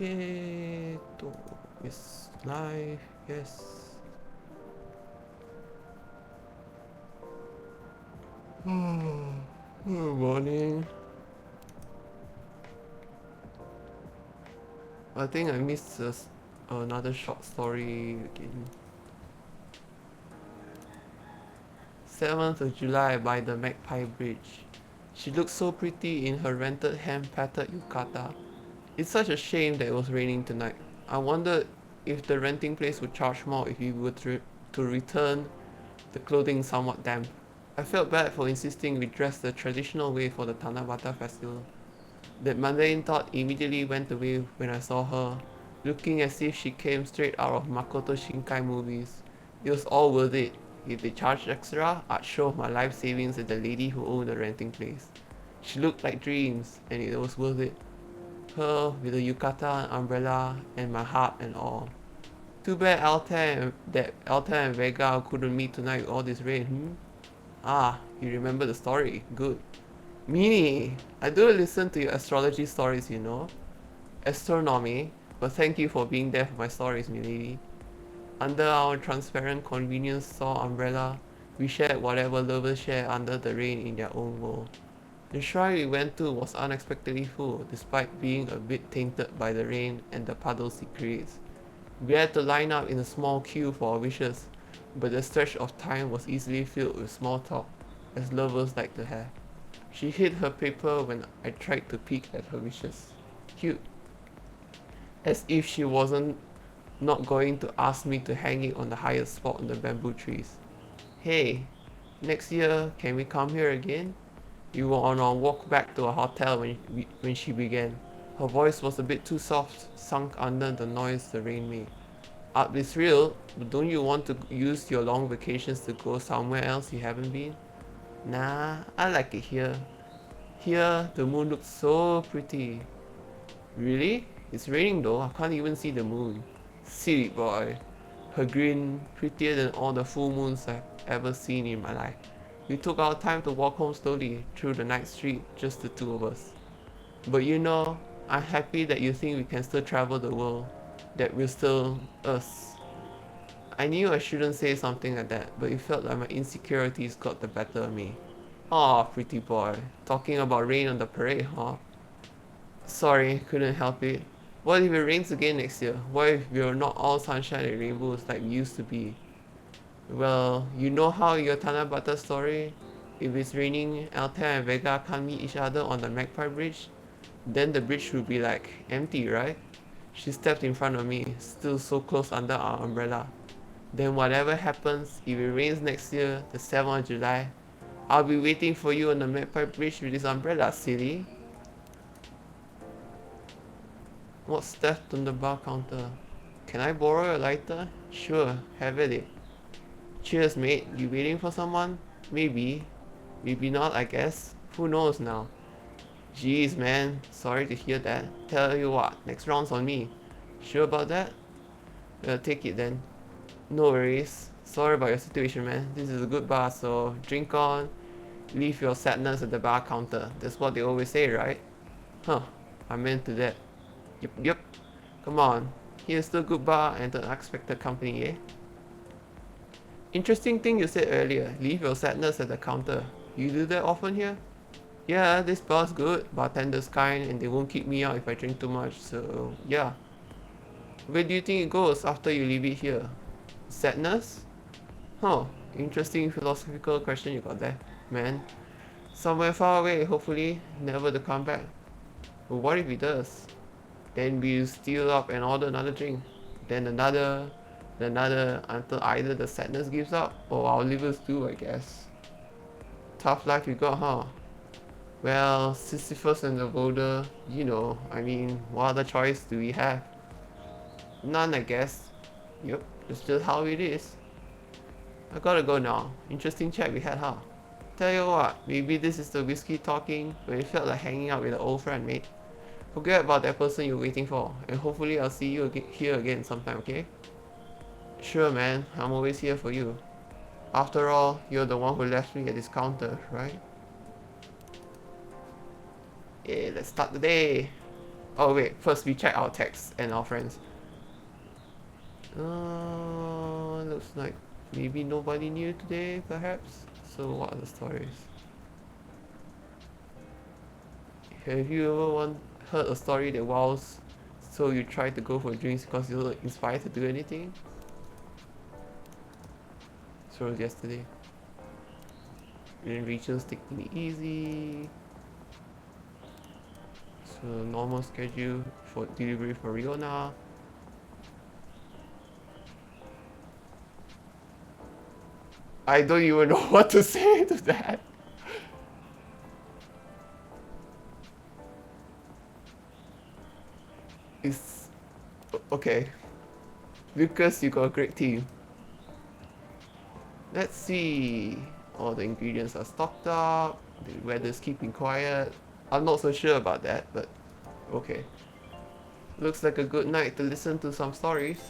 Keto. Yes. Life. Yes. Good morning. I think I missed another short story again. 7th of July by the Magpie Bridge. She looked so pretty in her rented hand-patterned yukata. It's such a shame that it was raining tonight. I wondered if the renting place would charge more if we were to return the clothing somewhat damp. I felt bad for insisting we dress the traditional way for the Tanabata festival. That mundane thought immediately went away when I saw her, looking as if she came straight out of Makoto Shinkai movies. It was all worth it. If they charged extra, I'd show my life savings at the lady who owned the renting place. She looked like dreams, and it was worth it. Her with the yukata and umbrella, and my heart and all. Too bad Alta and Vega couldn't meet tonight with all this rain, Ah, you remember the story. Good. Meanie, I do listen to your astrology stories, you know. Astronomy, but thank you for being there for my stories, milady. Under our transparent convenience store umbrella, we shared whatever lovers share under the rain in their own world. The shrine we went to was unexpectedly full, despite being a bit tainted by the rain and the puddles it creates. We had to line up in a small queue for our wishes, but the stretch of time was easily filled with small talk, as lovers like to have. She hid her paper when I tried to peek at her wishes. Cute. As if she wasn't not going to ask me to hang it on the highest spot on the bamboo trees. Hey, next year can we come here again? We were on our walk back to our hotel when she began. Her voice was a bit too soft, sunk under the noise the rain made. I'd be thrilled, but don't you want to use your long vacations to go somewhere else you haven't been? Nah, I like it here. Here, the moon looks so pretty. Really? It's raining though, I can't even see the moon. Silly boy. Her grin, prettier than all the full moons I've ever seen in my life. We took our time to walk home slowly through the night street, just the two of us. But you know, I'm happy that you think we can still travel the world, that we're still us. I knew I shouldn't say something like that, but it felt like my insecurities got the better of me. Aw, pretty boy. Talking about rain on the parade, huh? Sorry, couldn't help it. What if it rains again next year? What if we're not all sunshine and rainbows like we used to be? Well, you know how your Tanabata story? If it's raining, Alta and Vega can't meet each other on the Magpie Bridge? Then the bridge will be like empty, right? She stepped in front of me, still so close under our umbrella. Then whatever happens, if it rains next year, the 7th of July, I'll be waiting for you on the Magpie Bridge with this umbrella, silly. What's left on the bar counter? Can I borrow a lighter? Sure, have at it. Cheers, mate. You waiting for someone? Maybe. Maybe not, I guess. Who knows now? Jeez, man. Sorry to hear that. Tell you what, next round's on me. Sure about that? Take it then. No worries. Sorry about your situation, man. This is a good bar, so drink on. Leave your sadness at the bar counter. That's what they always say, right? Huh. I'm into that. Yep. Come on. Here's the good bar and the unexpected company, eh? Interesting thing you said earlier. Leave your sadness at the counter. You do that often here? Yeah, this bar's good. Bartender's kind and they won't kick me out if I drink too much, so yeah. Where do you think it goes after you leave it here? Sadness? Huh. Interesting philosophical question you got there, man. Somewhere far away, hopefully. Never to come back. But what if it does? Then we'll steal up and order another drink. Then another until either the sadness gives up or our livers do, I guess. Tough life we got, huh? Well, Sisyphus and the boulder, you know, I mean, what other choice do we have? None, I guess. Yep, it's just how it is. I gotta go now. Interesting chat we had, huh? Tell you what, maybe this is the whiskey talking, but it felt like hanging out with an old friend, mate. Forget about that person you're waiting for, and hopefully I'll see you here again sometime, okay? Sure, man. I'm always here for you. After all, you're the one who left me at this counter, right? Yeah, let's start the day. Oh wait, first we check our texts and our friends. Looks like maybe nobody new today, perhaps. So what are the stories? Have you ever heard a story that wows, so you try to go for drinks because you're not inspired to do anything? So yesterday. And Rachel's taking it easy. So normal schedule for delivery for Riona. I don't even know what to say to that. It's okay. Lucas, you got a great team. Let's see. All the ingredients are stocked up. The weather's keeping quiet. I'm not so sure about that, but okay. Looks like a good night to listen to some stories.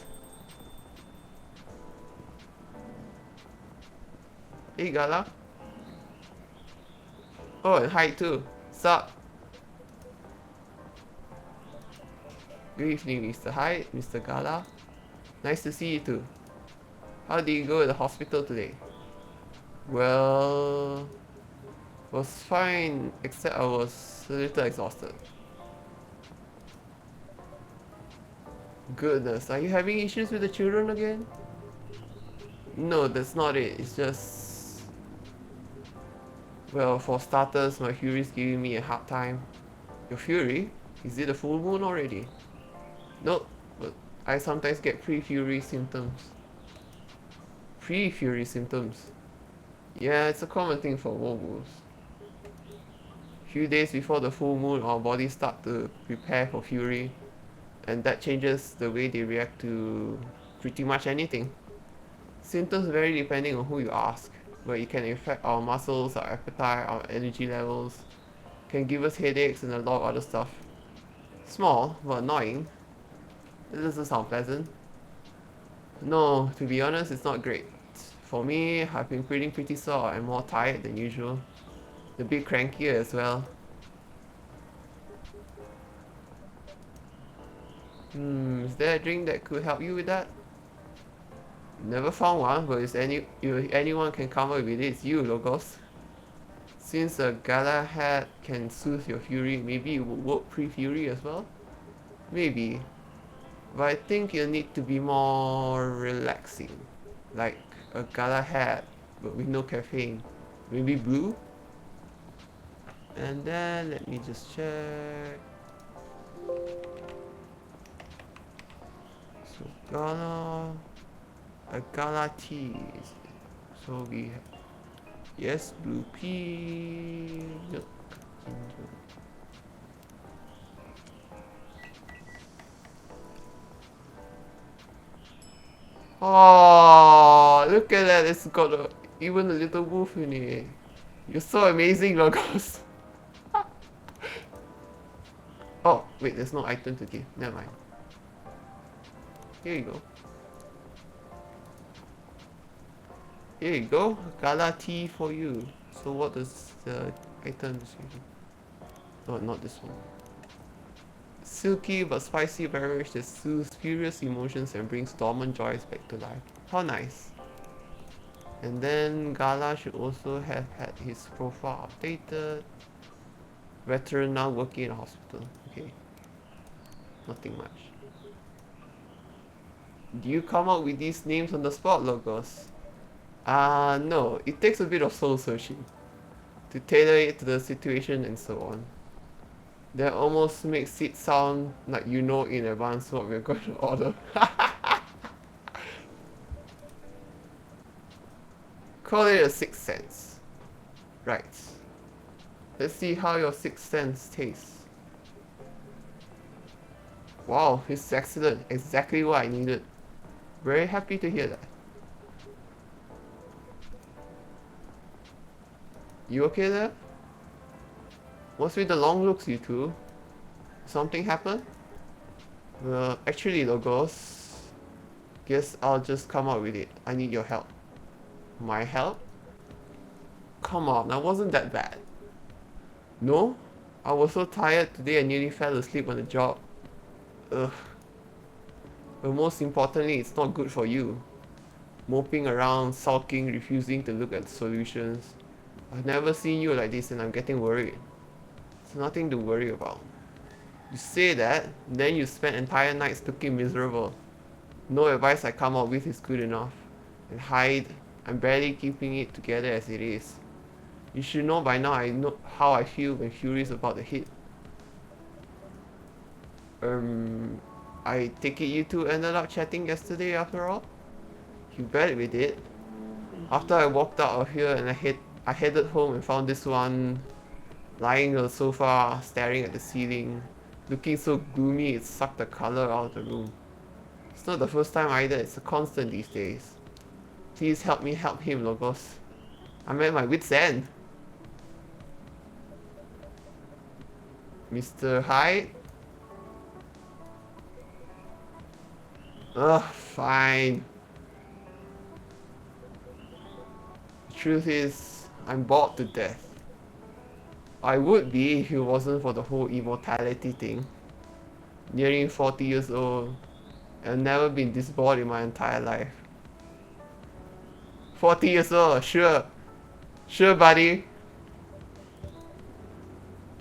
Hey Gala. Oh, and hi too. Sup? Good evening, Mr. Hyde, Mr. Gala. Nice to see you too. How did you go at the hospital today? Well, was fine, except I was a little exhausted. Goodness, are you having issues with the children again? No, that's not it. It's just... Well, for starters, my Fury's giving me a hard time. Your Fury? Is it a full moon already? Nope, but I sometimes get pre-Fury symptoms. Pre-Fury symptoms? Yeah, it's a common thing for werewolves. Few days before the full moon, our bodies start to prepare for Fury, and that changes the way they react to pretty much anything. Symptoms vary depending on who you ask, but it can affect our muscles, our appetite, our energy levels, can give us headaches and a lot of other stuff. Small, but annoying. It doesn't sound pleasant. No, to be honest, it's not great. For me, I've been feeling pretty sore and more tired than usual. A bit crankier as well. Is there a drink that could help you with that? Never found one, but if anyone can come up with it, it's you, Logos. Since a gala hat can soothe your fury, maybe it would work pre-fury as well? Maybe. But I think you'll need to be more relaxing. Like a gala hat, but with no caffeine. Maybe blue? And then, let me just check. So, a gala tea. So we have, yes, blue pea, milk, ginger. Oh, look at that! It's got even a little wolf in it. You're so amazing, Logos. Oh, wait, there's no item to give. Never mind. Here you go. Here you go. Gala tea for you. So what does the item description? Oh, not this one. Silky but spicy beverage that soothes furious emotions and brings dormant joys back to life. How nice. And then Gala should also have had his profile updated. Veteran now working in a hospital. Okay. Nothing much. Do you come up with these names on the spot, Logos? No. It takes a bit of soul searching to tailor it to the situation and so on. That almost makes it sound like you know in advance what we're going to order. Call it a sixth sense. Right. Let's see how your sixth sense tastes. Wow, it's excellent. Exactly what I needed. Very happy to hear that. You okay there? What's with the long looks, you two? Something happened? Well, actually, Logos. Guess I'll just come up with it. I need your help. My help? Come on, that wasn't that bad. No? I was so tired today I nearly fell asleep on the job. Ugh. But most importantly, it's not good for you. Moping around, sulking, refusing to look at solutions. I've never seen you like this and I'm getting worried. It's nothing to worry about. You say that, then you spend entire nights looking miserable. No advice I come up with is good enough. And hide, I'm barely keeping it together as it is. You should know by now I know how I feel when furious about the hit. I take it you two ended up chatting yesterday after all? You bet we did. After I walked out of here and I headed home and found this one lying on the sofa, staring at the ceiling, looking so gloomy it sucked the color out of the room. It's not the first time either, it's a constant these days. Please help me help him, Logos. I'm at my wit's end. Mr. Hyde? Ugh, fine. The truth is, I'm bored to death. I would be if it wasn't for the whole immortality thing. Nearing 40 years old, I've never been this bored in my entire life. 40 years old, sure. Sure, buddy.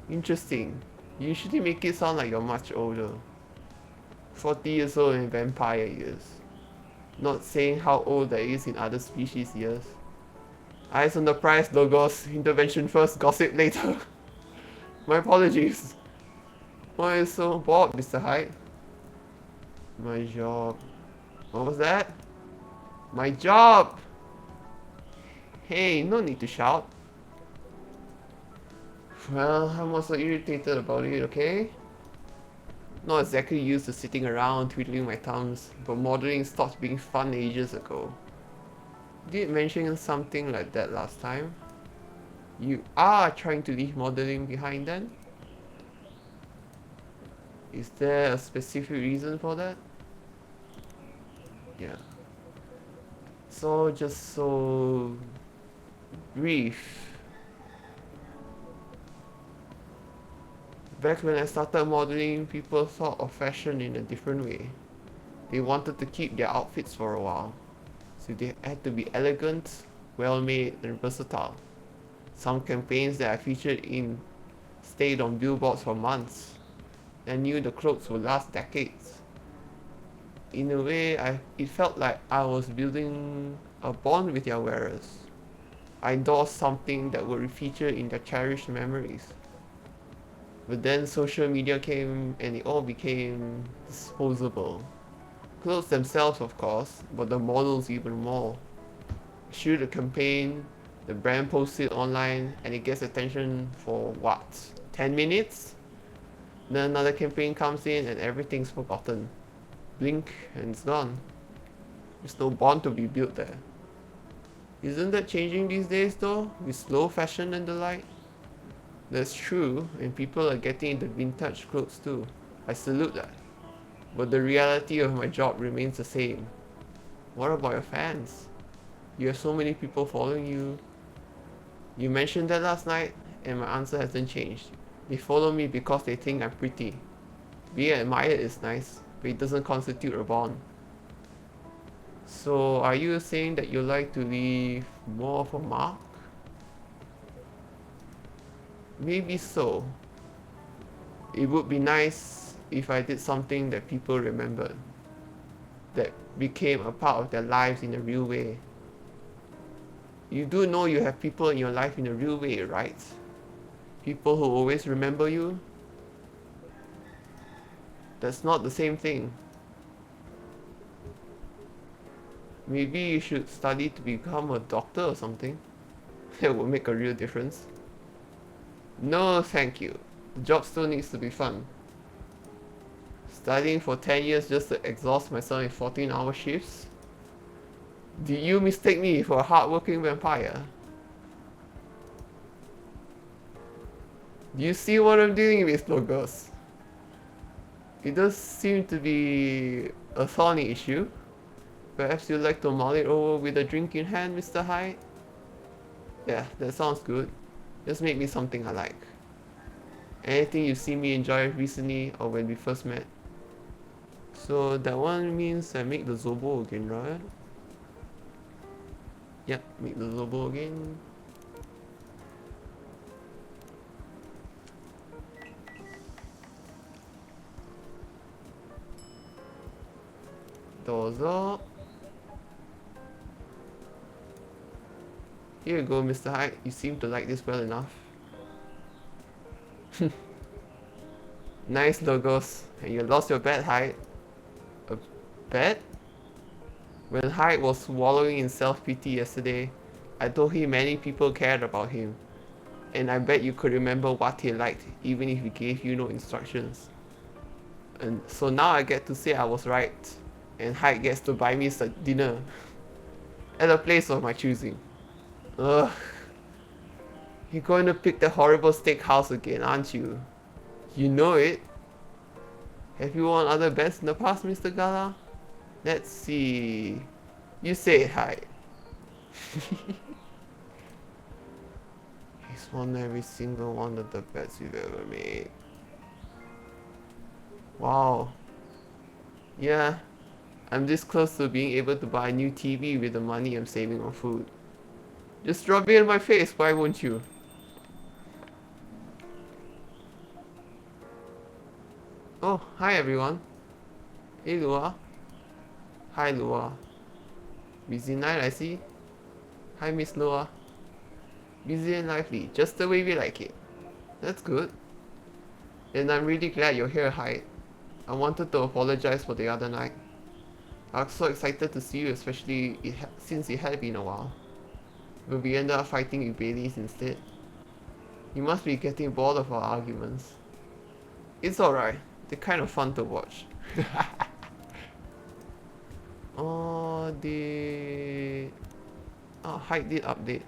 Interesting. You usually make it sound like you're much older. 40 years old in vampire years. Not saying how old that is in other species years. Eyes on the prize, Logos. Intervention first, gossip later. My apologies. Why are you so bored, Mr. Hyde? My job. What was that? My job! Hey, no need to shout. Well, I'm also irritated about it, okay? Not exactly used to sitting around twiddling my thumbs, but modeling stopped being fun ages ago. Did mention something like that last time? You are trying to leave modeling behind then? Is there a specific reason for that? Yeah. So just so brief. Back when I started modeling, people thought of fashion in a different way. They wanted to keep their outfits for a while, so they had to be elegant, well-made, and versatile. Some campaigns that I featured in stayed on billboards for months. I knew the clothes would last decades. In a way, it felt like I was building a bond with their wearers. I endorsed something that would feature in their cherished memories. But then social media came and it all became disposable. Clothes themselves, of course, but the models even more. Shoot a campaign, the brand posts it online, and it gets attention for what? 10 minutes? Then another campaign comes in and everything's forgotten. Blink and it's gone. There's no bond to be built there. Isn't that changing these days though? With slow fashion and the like? That's true, and people are getting into vintage clothes too. I salute that. But the reality of my job remains the same. What about your fans? You have so many people following you. You mentioned that last night, and my answer hasn't changed. They follow me because they think I'm pretty. Being admired is nice, but it doesn't constitute a bond. So, are you saying that you like to leave more of a mark? Maybe so. It would be nice if I did something that people remembered, that became a part of their lives in a real way. You do know you have people in your life in a real way, right? People who always remember you. That's not the same thing. Maybe you should study to become a doctor or something. That would make a real difference. No, thank you. The job still needs to be fun. Studying for 10 years just to exhaust myself in 14-hour shifts? Did you mistake me for a hardworking vampire? Do you see what I'm dealing with, Logos? It does seem to be a thorny issue. Perhaps you'd like to mull it over with a drink in hand, Mr. Hyde? Yeah, that sounds good. Just make me something I like. Anything you've seen me enjoy recently or when we first met? So that one means I make the Zobo again, right? Yep, make the Zobo again. Dozo. Here you go, Mr. Hyde. You seem to like this well enough. Nice logos. And you lost your bet, Hyde. A bet? When Hyde was wallowing in self-pity yesterday, I told him many people cared about him. And I bet you could remember what he liked, even if he gave you no instructions. And so now I get to say I was right. And Hyde gets to buy me some dinner. At a place of my choosing. Ugh. You're going to pick the horrible steakhouse again, aren't you? You know it. Have you won other bets in the past, Mr. Gala? Let's see. You say hi. He's won every single one of the bets you've ever made. Wow. Yeah. I'm this close to being able to buy a new TV with the money I'm saving on food. Just rub it in my face, why won't you? Oh, hi everyone. Hey Lua. Hi Lua. Busy night I see. Hi Miss Lua. Busy and lively, just the way we like it. That's good. And I'm really glad you're here, Hyde. I wanted to apologize for the other night. I was so excited to see you, especially since it had been a while. But we ended up fighting with Baileys instead. You must be getting bored of our arguments. It's alright. They're kind of fun to watch. Oh, they... Oh, Hyde did update.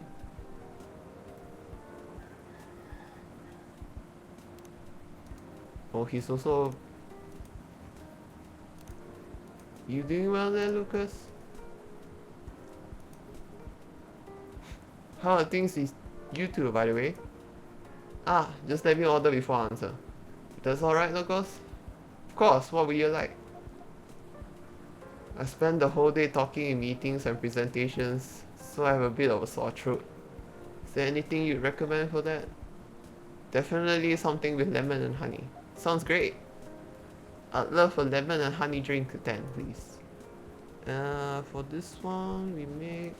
Oh, he's also... You doing well there, Lucas? How are things with you two, by the way? Ah, just let me order before I answer. That's alright, Lucas? Of course, what would you like? I spent the whole day talking in meetings and presentations, so I have a bit of a sore throat. Is there anything you'd recommend for that? Definitely something with lemon and honey. Sounds great. I'd love a lemon and honey drink then, please. For this one, we make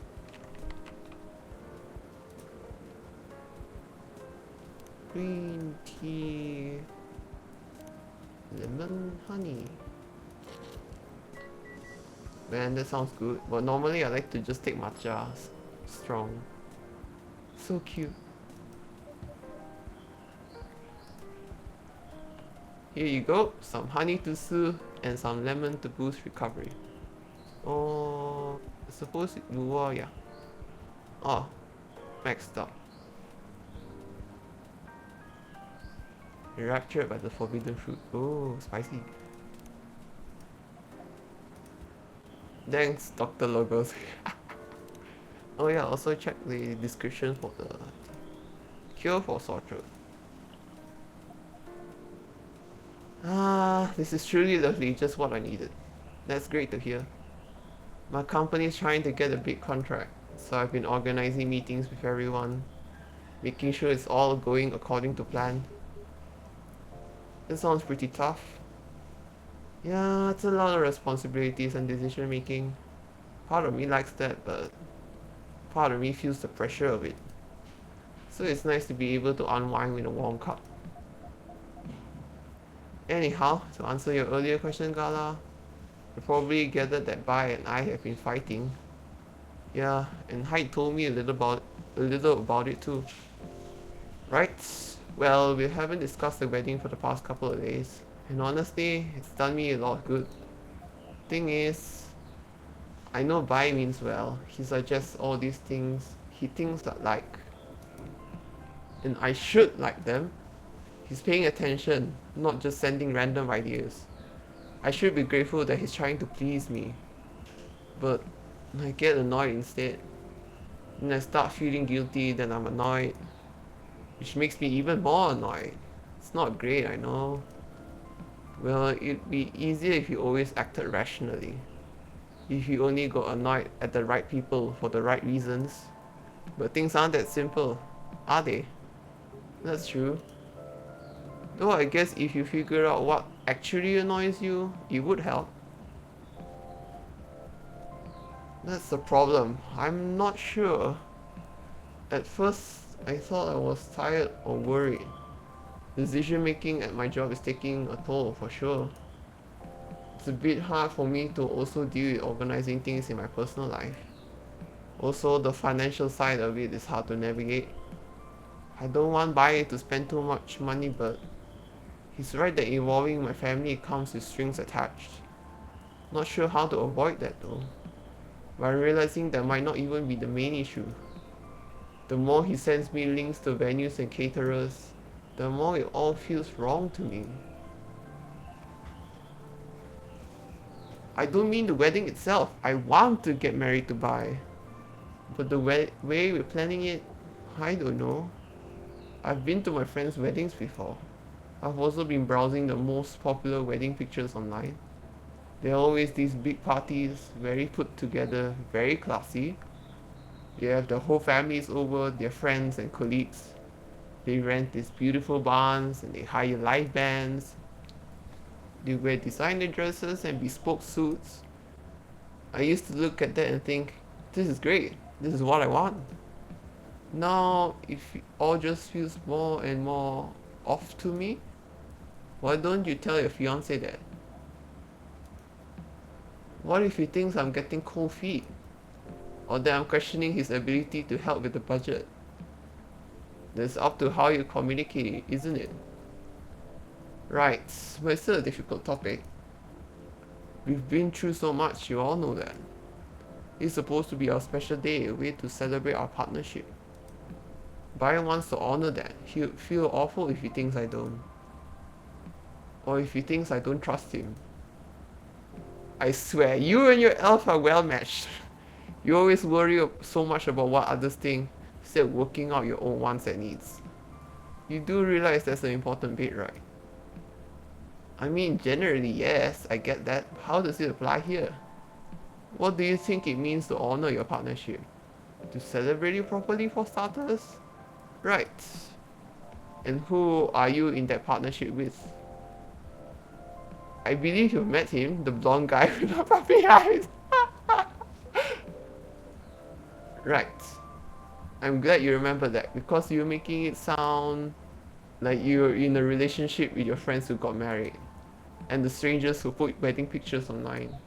green tea, lemon, honey. Man, that sounds good. But normally I like to just take matcha strong. So cute. Here you go, some honey to soothe and some lemon to boost recovery. Oh, I suppose it will, yeah. Oh, maxed up. Enraptured by the forbidden fruit. Oh, spicy. Thanks, Dr. Logos. Oh yeah, also check the description for the cure for sore throat. Ah, this is truly lovely, just what I needed. That's great to hear. My company is trying to get a big contract, so I've been organizing meetings with everyone, making sure it's all going according to plan. It sounds pretty tough. Yeah, it's a lot of responsibilities and decision making. Part of me likes that, but part of me feels the pressure of it. So it's nice to be able to unwind with a warm cup. Anyhow, to answer your earlier question, Gala, you probably gathered that Bai and I have been fighting. Yeah, and Hyde told me a little about it too. Right? Well, we haven't discussed the wedding for the past couple of days, and honestly, it's done me a lot of good. Thing is, I know Bai means well. He suggests all these things he thinks I like, and I should like them. He's paying attention, not just sending random ideas. I should be grateful that he's trying to please me, but I get annoyed instead. And I start feeling guilty that I'm annoyed, which makes me even more annoyed. It's It's not great, I know. Well, it'd be easier if you always acted rationally. If you only got annoyed at the right people for the right reasons. But things aren't that simple, are they? That's true. Though I guess if you figure out what actually annoys you, it would help. That's the problem. I'm not sure. At first, I thought I was tired or worried. Decision making at my job is taking a toll for sure. It's a bit hard for me to also deal with organizing things in my personal life. Also, the financial side of it is hard to navigate. I don't want Bai to spend too much money, but he's right that involving my family comes with strings attached. Not sure how to avoid that though. But I'm realizing that might not even be the main issue. The more he sends me links to venues and caterers, the more it all feels wrong to me. I don't mean the wedding itself. I want to get married to Bai. But the way we're planning it, I don't know. I've been to my friends' weddings before. I've also been browsing the most popular wedding pictures online. There are always these big parties, very put together, very classy. They have the whole families over, their friends and colleagues. They rent these beautiful barns and they hire live bands. They wear designer dresses and bespoke suits. I used to look at that and think, this is great, this is what I want. Now, if it all just feels more and more off to me, why don't you tell your fiance that? What if he thinks I'm getting cold feet? Or that I'm questioning his ability to help with the budget? That's up to how you communicate it, isn't it? Right, but it's still a difficult topic. We've been through so much, you all know that. It's supposed to be our special day, a way to celebrate our partnership. Brian wants to honor that. He'll feel awful if he thinks I don't. Or if he thinks I don't trust him. I swear, you and your elf are well matched. You always worry so much about what others think, instead of working out your own wants and needs. You do realize that's an important bit, right? I mean, generally, yes, I get that. How does it apply here? What do you think it means to honor your partnership? To celebrate it properly for starters? Right. And who are you in that partnership with? I believe you've met him, the blonde guy with the puppy eyes. Right. I'm glad you remember that because you're making it sound like you're in a relationship with your friends who got married and the strangers who put wedding pictures online.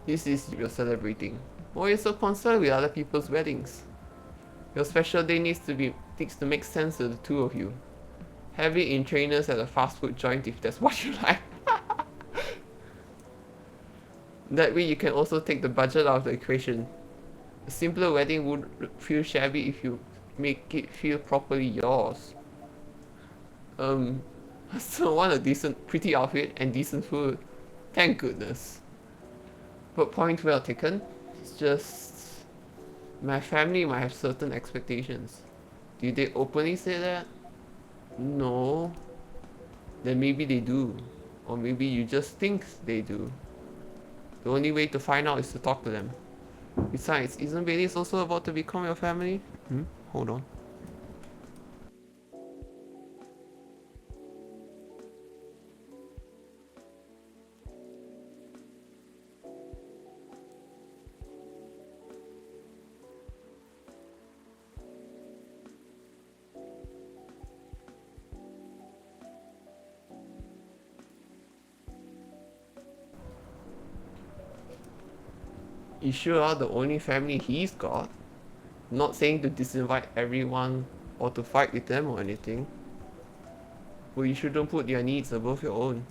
This is you're celebrating. Why are you so concerned with other people's weddings? Your special day needs to make sense to the two of you. Have it in trainers at a fast food joint if that's what you like. That way you can also take the budget out of the equation. A simpler wedding would feel shabby if you make it feel properly yours. I still want a decent, pretty outfit and decent food. Thank goodness. But point well taken. It's just my family might have certain expectations. Did they openly say that? No. Then maybe they do. Or maybe you just think they do. The only way to find out is to talk to them. Besides, isn't Bailey's also about to become your family? Hold on. You sure are the only family he's got. Not saying to disinvite everyone or to fight with them or anything. But you shouldn't put their needs above your own.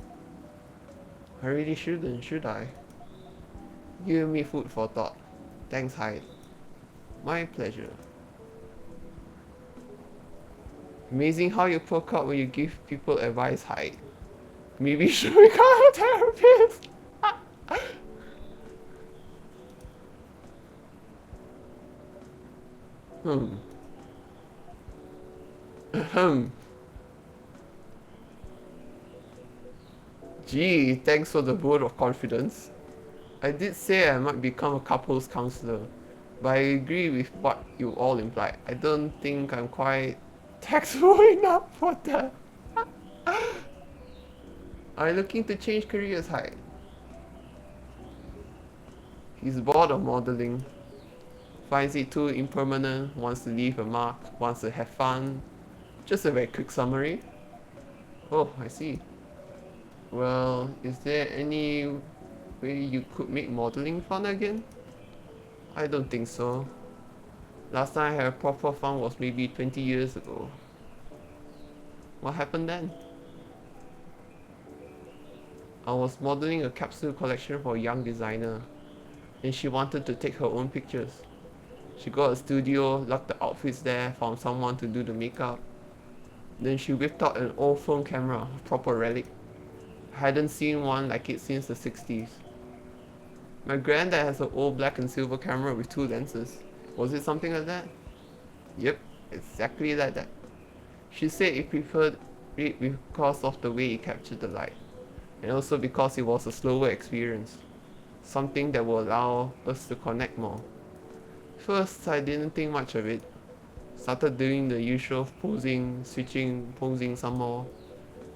I really shouldn't, should I? Give me food for thought. Thanks, Hyde. My pleasure. Amazing how you poke out when you give people advice, Hyde. Maybe you should become a therapist. Ahem. Gee, thanks for the vote of confidence. I did say I might become a couples counselor, but I agree with what you all implied. I don't think I'm quite taxable enough for that. Are you looking to change careers, Hyde? He's bored of modeling, finds it too impermanent, wants to leave a mark, wants to have fun. Just a very quick summary. Oh, I see. Well, is there any way you could make modeling fun again? I don't think so. Last time I had proper fun was maybe 20 years ago. What happened then? I was modeling a capsule collection for a young designer, and she wanted to take her own pictures. She got a studio, locked the outfits there, found someone to do the makeup. Then she whipped out an old phone camera, a proper relic. I hadn't seen one like it since the 60s. My granddad has an old black and silver camera with two lenses. Was it something like that? Yep, exactly like that. She said it preferred it because of the way it captured the light, and also because it was a slower experience, something that will allow us to connect more. First, I didn't think much of it. Started doing the usual posing, switching, posing some more.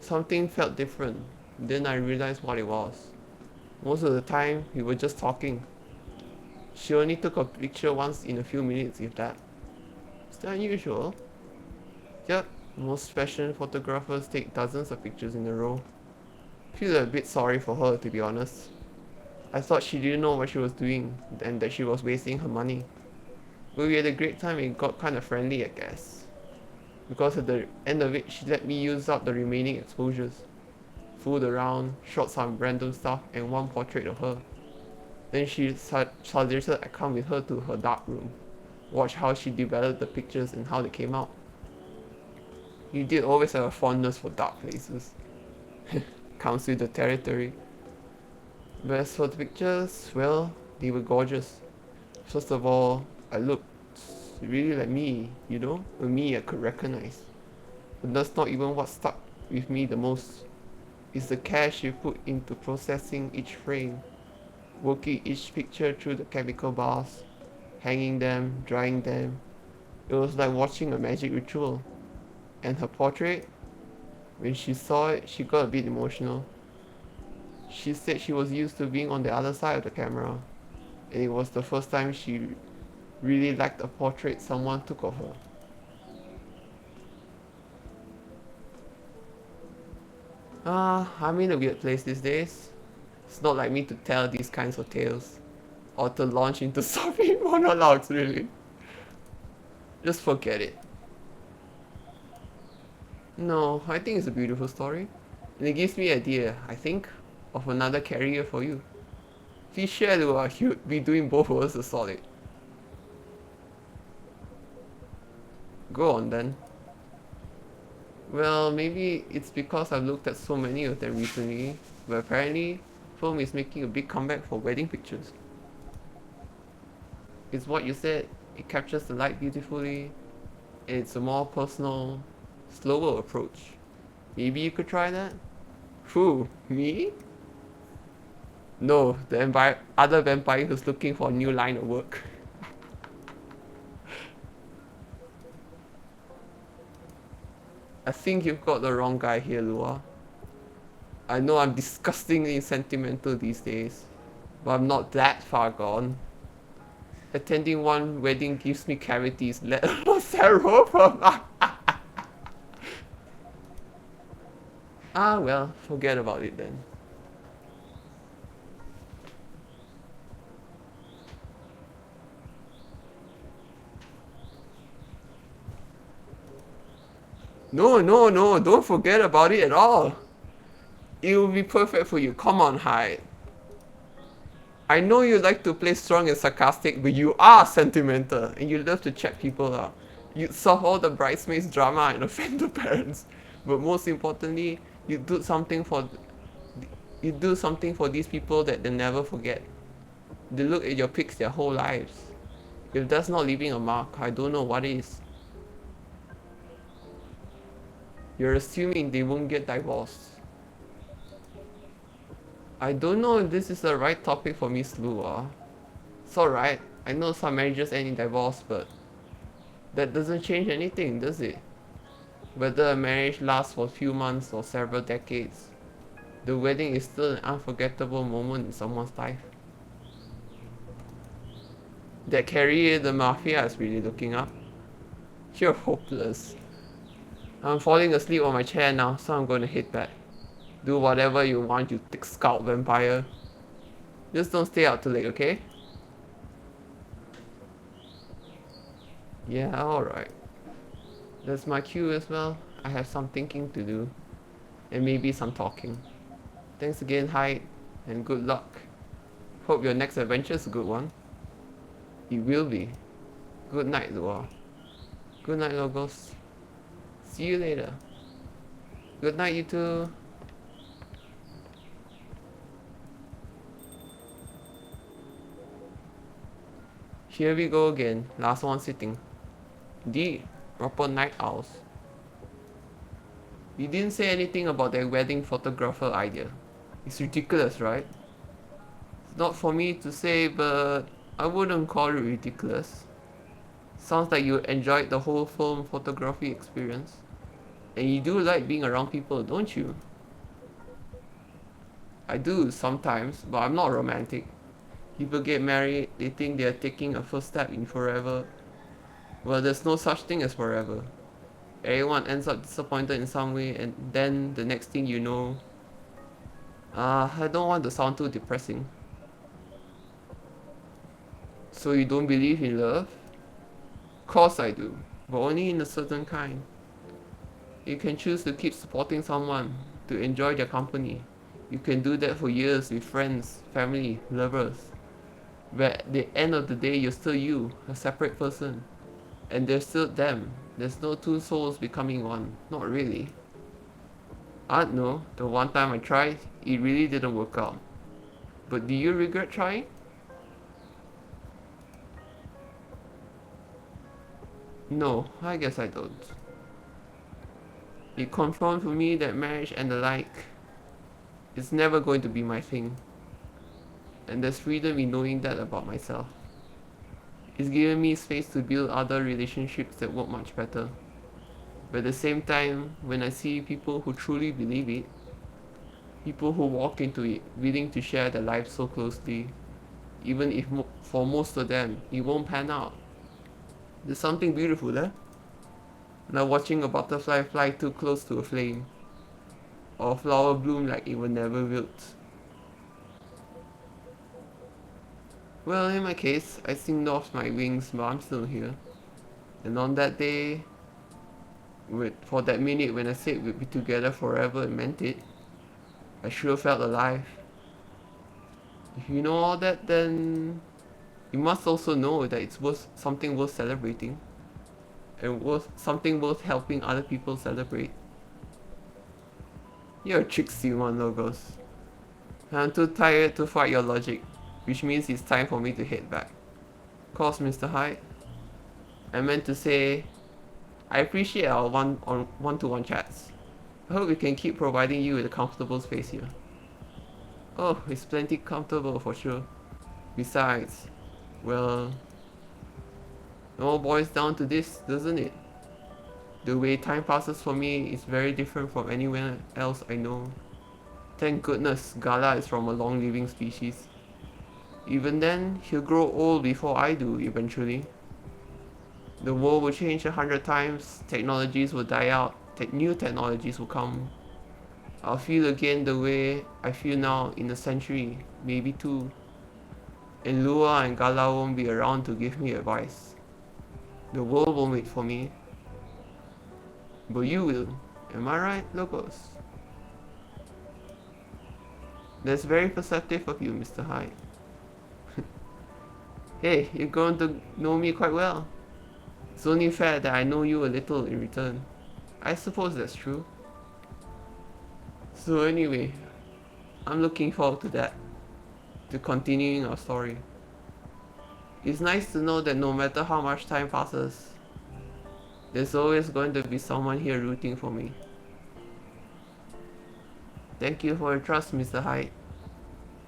Something felt different. Then I realized what it was. Most of the time, we were just talking. She only took a picture once in a few minutes, if that. Is that unusual? Yep, most fashion photographers take dozens of pictures in a row. Feel a bit sorry for her, to be honest. I thought she didn't know what she was doing and that she was wasting her money. But we had a great time and got kind of friendly, I guess. Because at the end of it, she let me use up the remaining exposures. Fooled around, shot some random stuff and one portrait of her. Then she suggested I come with her to her dark room. Watch how she developed the pictures and how they came out. You did always have a fondness for dark places. Comes with the territory. But as for the pictures, well, they were gorgeous. First of all, I looked really like me, you know? A me I could recognize. But that's not even what stuck with me the most. It's the care she put into processing each frame, working each picture through the chemical baths, hanging them, drying them. It was like watching a magic ritual. And her portrait, when she saw it, she got a bit emotional. She said she was used to being on the other side of the camera, and it was the first time she really liked a portrait someone took of her. I'm in a weird place these days. It's not like me to tell these kinds of tales, or to launch into sobbing monologues, really. Just forget it. No, I think it's a beautiful story. And it gives me an idea, I think, of another career for you. If you share Lua, you'd be doing both of us a solid. Go on then. Well, maybe it's because I've looked at so many of them recently, but apparently, film is making a big comeback for wedding pictures. It's what you said, it captures the light beautifully, and it's a more personal, slower approach. Maybe you could try that? Who? Me? No, the other vampire who's looking for a new line of work. I think you've got the wrong guy here, Lua. I know I'm disgustingly sentimental these days, but I'm not that far gone. Attending one wedding gives me cavities, let alone several per month. Ah well, forget about it then. No, no, no, don't forget about it at all. It will be perfect for you. Come on, Hyde. I know you like to play strong and sarcastic, but you are sentimental and you love to check people out. You solve all the bridesmaids drama and offend the parents. But most importantly, you do something for these people that they never forget. They look at your pics their whole lives. If that's not leaving a mark, I don't know what is. You're assuming they won't get divorced. I don't know if this is the right topic for Miss Lu. It's alright. I know some marriages end in divorce, but that doesn't change anything, does it? Whether a marriage lasts for a few months or several decades, the wedding is still an unforgettable moment in someone's life. That Carrie the Mafia is really looking up. You're hopeless. I'm falling asleep on my chair now, so I'm gonna head back. Do whatever you want, you thick scalp vampire. Just don't stay out too late, okay? Yeah, alright. That's my cue as well. I have some thinking to do. And maybe some talking. Thanks again, Hyde, and good luck. Hope your next adventure is a good one. It will be. Good night, Lua. Good night, Logos. See you later. Good night, you two. Here we go again. Last one sitting. The proper night owls. You didn't say anything about that wedding photographer idea. It's ridiculous, right? It's not for me to say, but I wouldn't call it ridiculous. Sounds like you enjoyed the whole film photography experience. And you do like being around people, don't you? I do sometimes, but I'm not romantic. People get married, they think they're taking a first step in forever. Well, there's no such thing as forever. Everyone ends up disappointed in some way, and then the next thing you know... I don't want to sound too depressing. So you don't believe in love? Of course I do, but only in a certain kind. You can choose to keep supporting someone, to enjoy their company. You can do that for years with friends, family, lovers. But at the end of the day, you're still you, a separate person. And there's still them. There's no two souls becoming one. Not really. I don't know, the one time I tried, it really didn't work out. But do you regret trying? No, I guess I don't. It confirmed for me that marriage and the like is never going to be my thing. And there's freedom in knowing that about myself. It's given me space to build other relationships that work much better. But at the same time, when I see people who truly believe it, people who walk into it willing to share their lives so closely, even if for most of them it won't pan out, there's something beautiful there. Like watching a butterfly fly too close to a flame, or a flower bloom like it will never wilt. Well, in my case, I singed off my wings, but I'm still here. And on that day, for that minute when I said we'd be together forever and meant it, I sure felt alive. If you know all that, then you must also know that it's something worth celebrating, and something worth helping other people celebrate. You're a tricksy one, Logos. I'm too tired to fight your logic, which means it's time for me to head back. Of course, Mr. Hyde. I meant to say, I appreciate our one-to-one chats. I hope we can keep providing you with a comfortable space here. Oh, it's plenty comfortable for sure. Besides, well, it all boils down to this, doesn't it? The way time passes for me is very different from anyone else I know. Thank goodness Gala is from a long-living species. Even then, he'll grow old before I do eventually. The world will change 100 times, technologies will die out, new technologies will come. I'll feel again the way I feel now in a century, maybe two. And Lua and Gala won't be around to give me advice. The world won't wait for me. But you will. Am I right, Logos? That's very perceptive of you, Mr. Hyde. Hey, you're going to know me quite well. It's only fair that I know you a little in return. I suppose that's true. So anyway, I'm looking forward to that. To continuing our story. It's nice to know that no matter how much time passes, there's always going to be someone here rooting for me. Thank you for your trust, Mr. Hyde.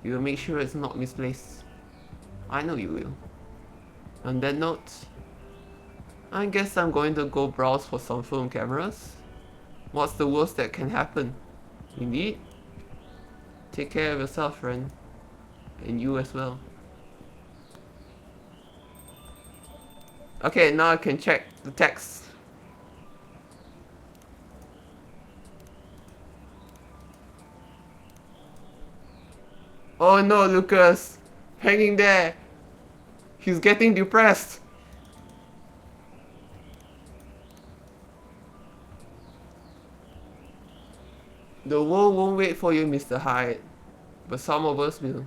We will make sure it's not misplaced. I know you will. On that note, I guess I'm going to go browse for some film cameras. What's the worst that can happen? Indeed. Take care of yourself, friend. And you as well. Okay, now I can check the text. Oh no, Lucas! Hanging there! He's getting depressed! The world won't wait for you, Mr. Hyde. But some of us will.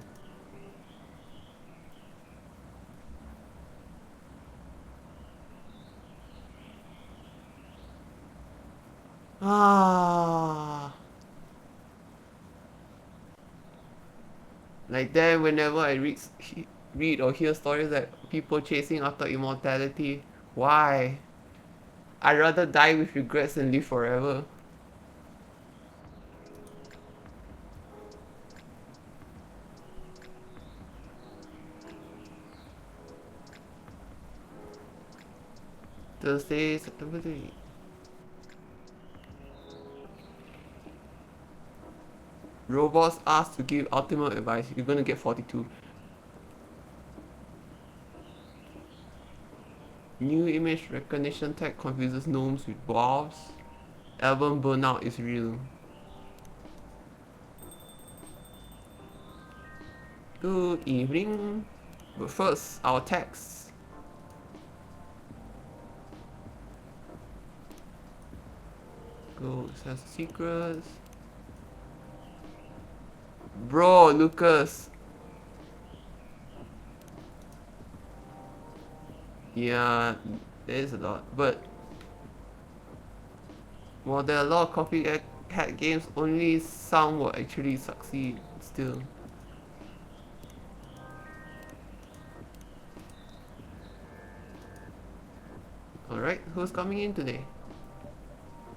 Ah. Like then, whenever I read or hear stories that people chasing after immortality, why? I'd rather die with regrets than live forever. Thursday, September 3. Robots asked to give ultimate advice. You're gonna get 42. New image recognition tech confuses gnomes with dwarves. Album burnout is real. Good evening. But first, our text. Go, says secrets. Bro, Lucas. Yeah, there is a lot, but while there are a lot of copycat games, only some will actually succeed still. Alright, who's coming in today?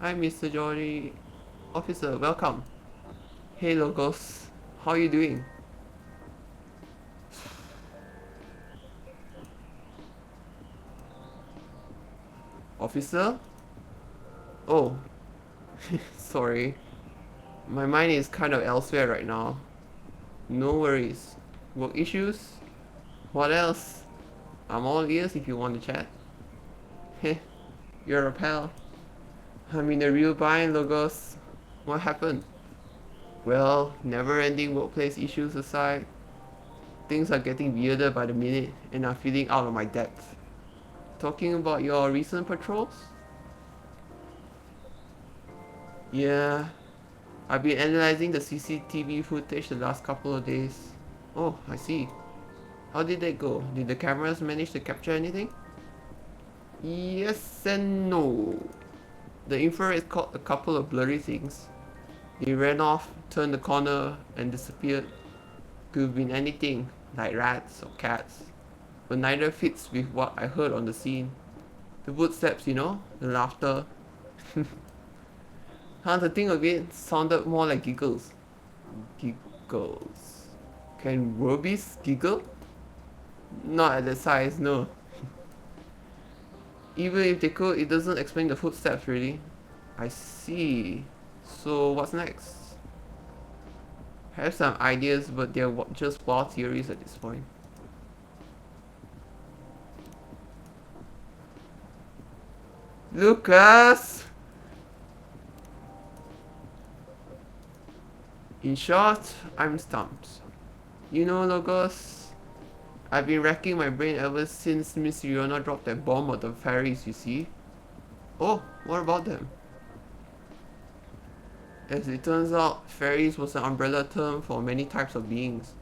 Hi, Mr. Jordy. Officer, welcome. Hey, Logos. How are you doing? Officer? Oh, sorry. My mind is kind of elsewhere right now. No worries. Work issues? What else? I'm all ears if you want to chat. Heh, you're a pal. I'm in a real bind, Logos. What happened? Well, never-ending workplace issues aside, things are getting weirder by the minute and I'm feeling out of my depth. Talking about your recent patrols? Yeah, I've been analyzing the CCTV footage the last couple of days. Oh, I see. How did they go? Did the cameras manage to capture anything? Yes and no. The infrared caught a couple of blurry things. They ran off, turned the corner, and disappeared. Could have been anything, like rats or cats. But neither fits with what I heard on the scene. The footsteps, you know? The laughter. Huh, the thing of it sounded more like giggles. Giggles. Can Rubies giggle? Not at that size, no. Even if they could, it doesn't explain the footsteps really. I see. So what's next? I have some ideas, but they're just wild theories at this point. Lucas! In short, I'm stumped. You know, Logos, I've been racking my brain ever since Miss Riona dropped that bomb on the fairies, you see. Oh, what about them? As it turns out, fairies was an umbrella term for many types of beings.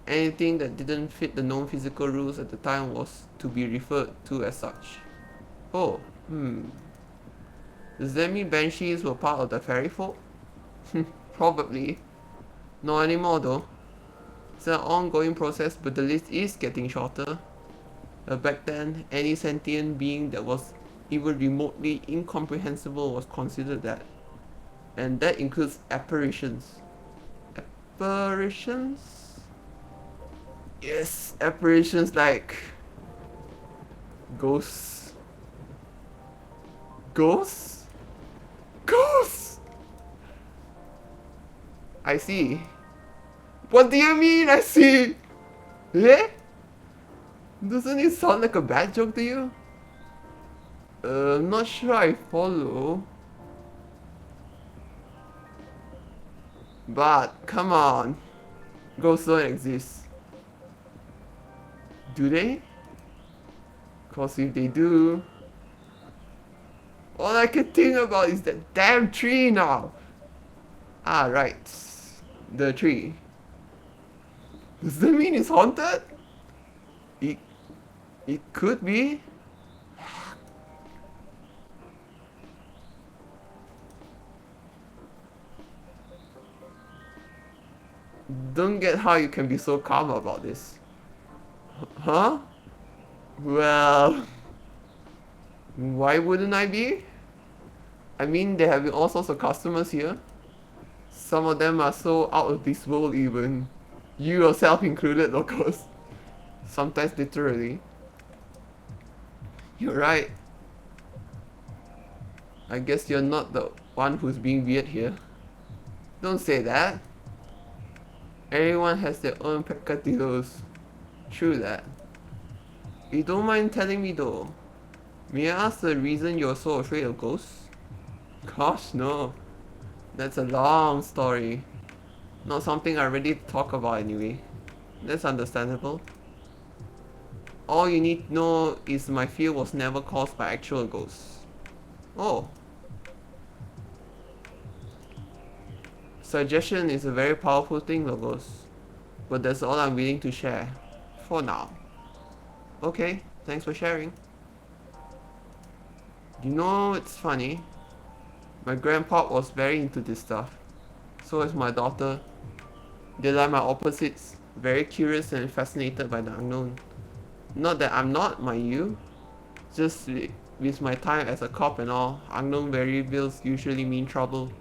Anything that didn't fit the known physical rules at the time was to be referred to as such. Oh, Does that mean banshees were part of the fairy folk? Probably. Not anymore though. It's an ongoing process, but the list is getting shorter. Back then, any sentient being that was even remotely incomprehensible was considered that. And that includes apparitions. Apparitions? Yes, apparitions like ghosts. Ghosts? Ghosts! I see. What do you mean I see? Eh? Doesn't it sound like a bad joke to you? I'm not sure I follow. But, come on. Ghosts don't exist. Do they? Cause if they do, all I can think about is that damn tree now. Ah, right. The tree. Does that mean it's haunted? It, it could be. Don't get how you can be so calm about this. Huh? Well, why wouldn't I be? I mean, there have been all sorts of customers here. Some of them are so out of this world even. You yourself included, of course. Sometimes literally. You're right. I guess you're not the one who's being weird here. Don't say that. Everyone has their own peccadillos. True that. You don't mind telling me though. May I ask the reason you're so afraid of ghosts? Gosh, no. That's a long story. Not something I'm ready to talk about anyway. That's understandable. All you need to know is my fear was never caused by actual ghosts. Oh. Suggestion is a very powerful thing, Logos. But that's all I'm willing to share. For now. Okay, thanks for sharing. You know, it's funny. My grandpa was very into this stuff. So is my daughter. They're like my opposites. Very curious and fascinated by the unknown. Not that I'm not, mind you. Just with my time as a cop and all, unknown variables usually mean trouble.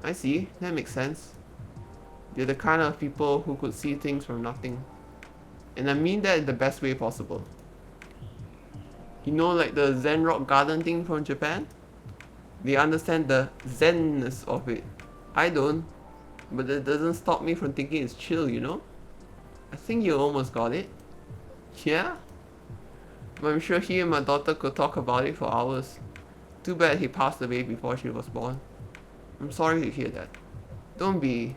I see, that makes sense. They're the kind of people who could see things from nothing. And I mean that in the best way possible. You know, like the Zen rock garden thing from Japan? They understand the zenness of it. I don't, but that doesn't stop me from thinking it's chill, you know? I think you almost got it. Yeah? But I'm sure he and my daughter could talk about it for hours. Too bad he passed away before she was born. I'm sorry to hear that. Don't be.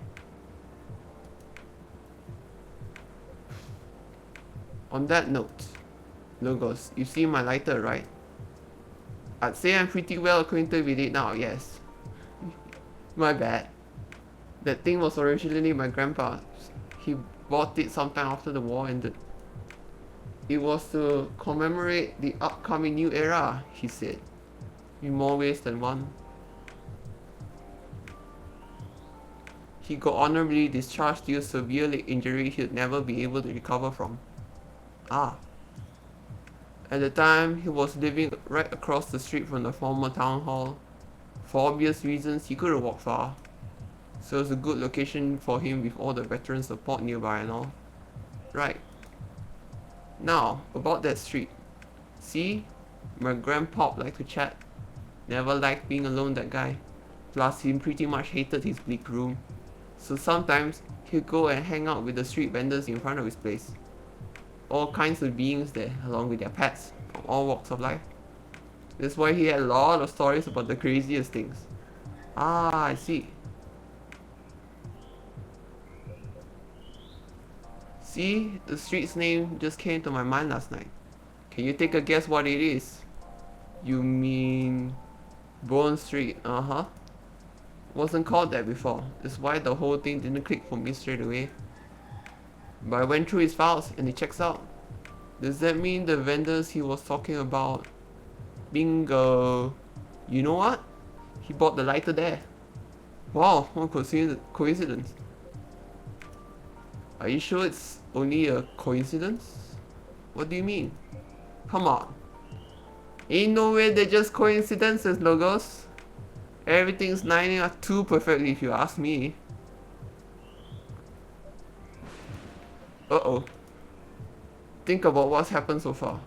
On that note, Logos, you see my lighter, right? I'd say I'm pretty well acquainted with it now, yes. My bad. That thing was originally my grandpa's. He bought it sometime after the war ended. It was to commemorate the upcoming new era, he said. In more ways than one. He got honorably discharged due to severe leg injury he'd never be able to recover from. Ah. At the time, he was living right across the street from the former town hall. For obvious reasons, he couldn't walk far. So it was a good location for him with all the veteran support nearby and all. Right. Now, about that street. See? My grandpa liked to chat. Never liked being alone, that guy. Plus, he pretty much hated his bleak room. So sometimes, he'd go and hang out with the street vendors in front of his place. All kinds of beings there, along with their pets, from all walks of life. That's why he had a lot of stories about the craziest things. Ah, I see. See, the street's name just came to my mind last night. Can you take a guess what it is? You mean Bone Street? Uh-huh. Wasn't called that before. That's why the whole thing didn't click for me straight away. But I went through his files and it checks out. Does that mean the vendors he was talking about? Bingo. You know what? He bought the lighter there. Wow, what coincidence. Are you sure it's only a coincidence? What do you mean? Come on. Ain't no way they're just coincidences, Logos. Everything's lining up too perfectly if you ask me. Uh-oh. Think about what's happened so far.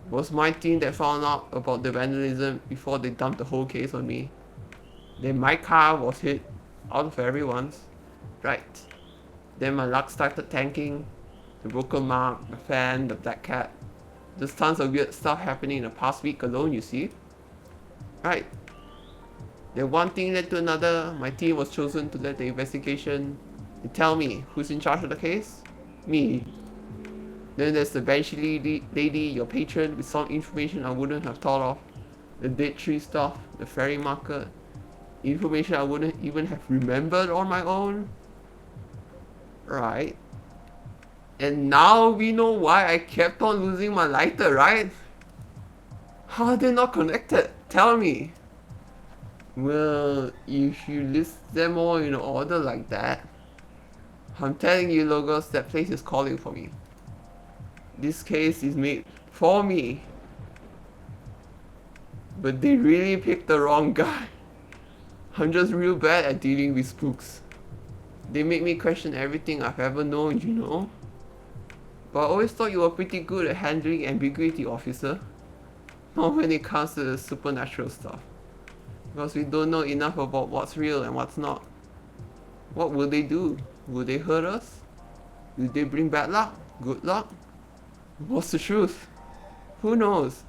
Was my team that found out about the vandalism before they dumped the whole case on me? Then my car was hit out of everyone's. Right. Then my luck started tanking. The broken mark, the fan, the black cat. There's tons of weird stuff happening in the past week alone, you see. Right. Then one thing led to another. My team was chosen to lead the investigation. And tell me, who's in charge of the case? Me. Then there's the benchy lady, your patron, with some information I wouldn't have thought of. The dead tree stuff, the ferry market. Information I wouldn't even have remembered on my own. Right. And now we know why I kept on losing my lighter, right? How are they not connected? Tell me. Well, if you list them all in order like that, I'm telling you, Logos, that place is calling for me. This case is made for me. But they really picked the wrong guy. I'm just real bad at dealing with spooks. They make me question everything I've ever known, you know? But I always thought you were pretty good at handling ambiguity, officer. Not when it comes to the supernatural stuff. Because we don't know enough about what's real and what's not. What will they do? Will they hurt us? Will they bring bad luck? Good luck? What's the truth? Who knows?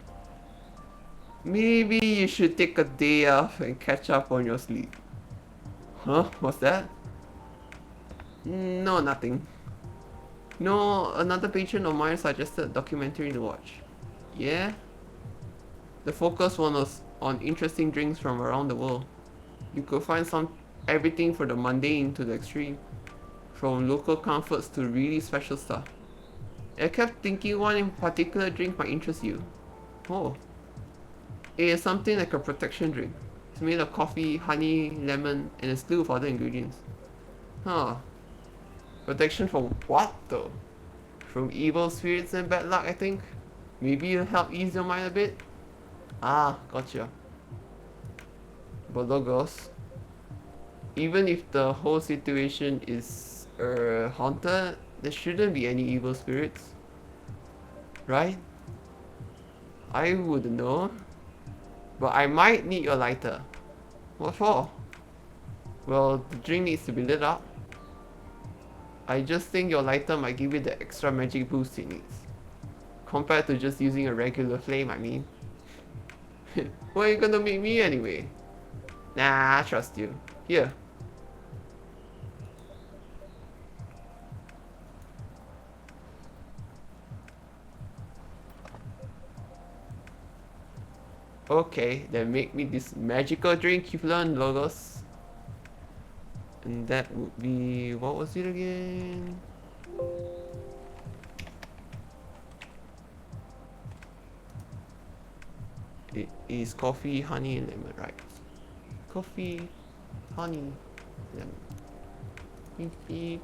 Maybe you should take a day off and catch up on your sleep. Huh? What's that? No, nothing. No, another patron of mine suggested a documentary to watch. Yeah? The focus one was on interesting drinks from around the world. You could find everything from the mundane to the extreme. From local comforts to really special stuff. I kept thinking one in particular drink might interest you. Oh. It is something like a protection drink. It's made of coffee, honey, lemon, and a slew of other ingredients. Huh. Protection from what though? From evil spirits and bad luck, I think? Maybe it'll help ease your mind a bit? Ah, gotcha. But Logos, even if the whole situation is haunted, there shouldn't be any evil spirits. Right? I wouldn't know. But I might need your lighter. What for? Well, the drink needs to be lit up. I just think your lighter might give it the extra magic boost it needs. Compared to just using a regular flame, I mean. What are you gonna make me anyway? Nah, I trust you. Here. Okay, then make me this magical drink you've learned, Logos. And that would be... what was it again? It is coffee, honey, and lemon, right? Coffee, honey, lemon. Beep, beep.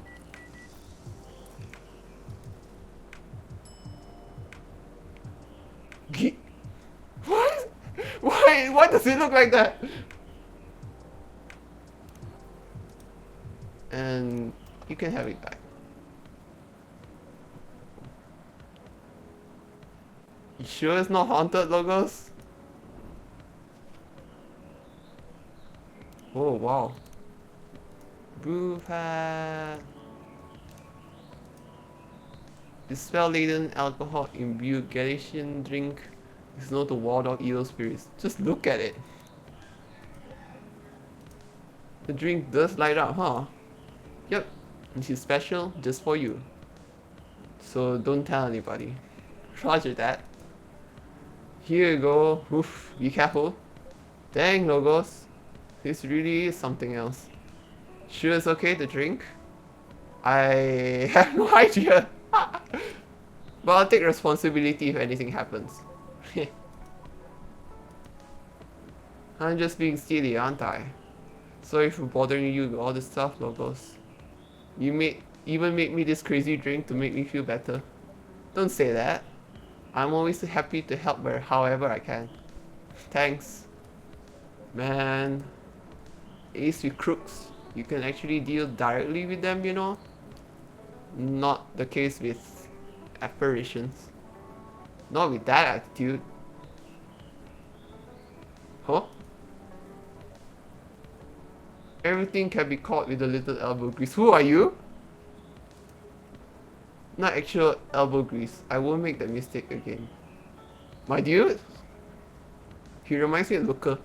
What? Why does it look like that? And you can have it back. You sure it's not haunted, Logos? Oh wow. Brew pad. The spell-laden alcohol imbued Galatian drink is known to ward off evil spirits. Just look at it. The drink does light up, huh? Yep. This is special just for you. So don't tell anybody. Roger that. Here you go. Oof, be careful. Dang, Logos. This really is something else. Sure it's okay to drink? I have no idea. But I'll take responsibility if anything happens. I'm just being silly, aren't I? Sorry for bothering you with all this stuff, Logos. You even make me this crazy drink to make me feel better. Don't say that. I'm always happy to help however I can. Thanks. Man. Ace with crooks. You can actually deal directly with them, you know? Not the case with apparitions. Not with that attitude. Huh? Everything can be caught with a little elbow grease. Who are you? Not actual elbow grease. I won't make that mistake again. My dude? He reminds me of Looker.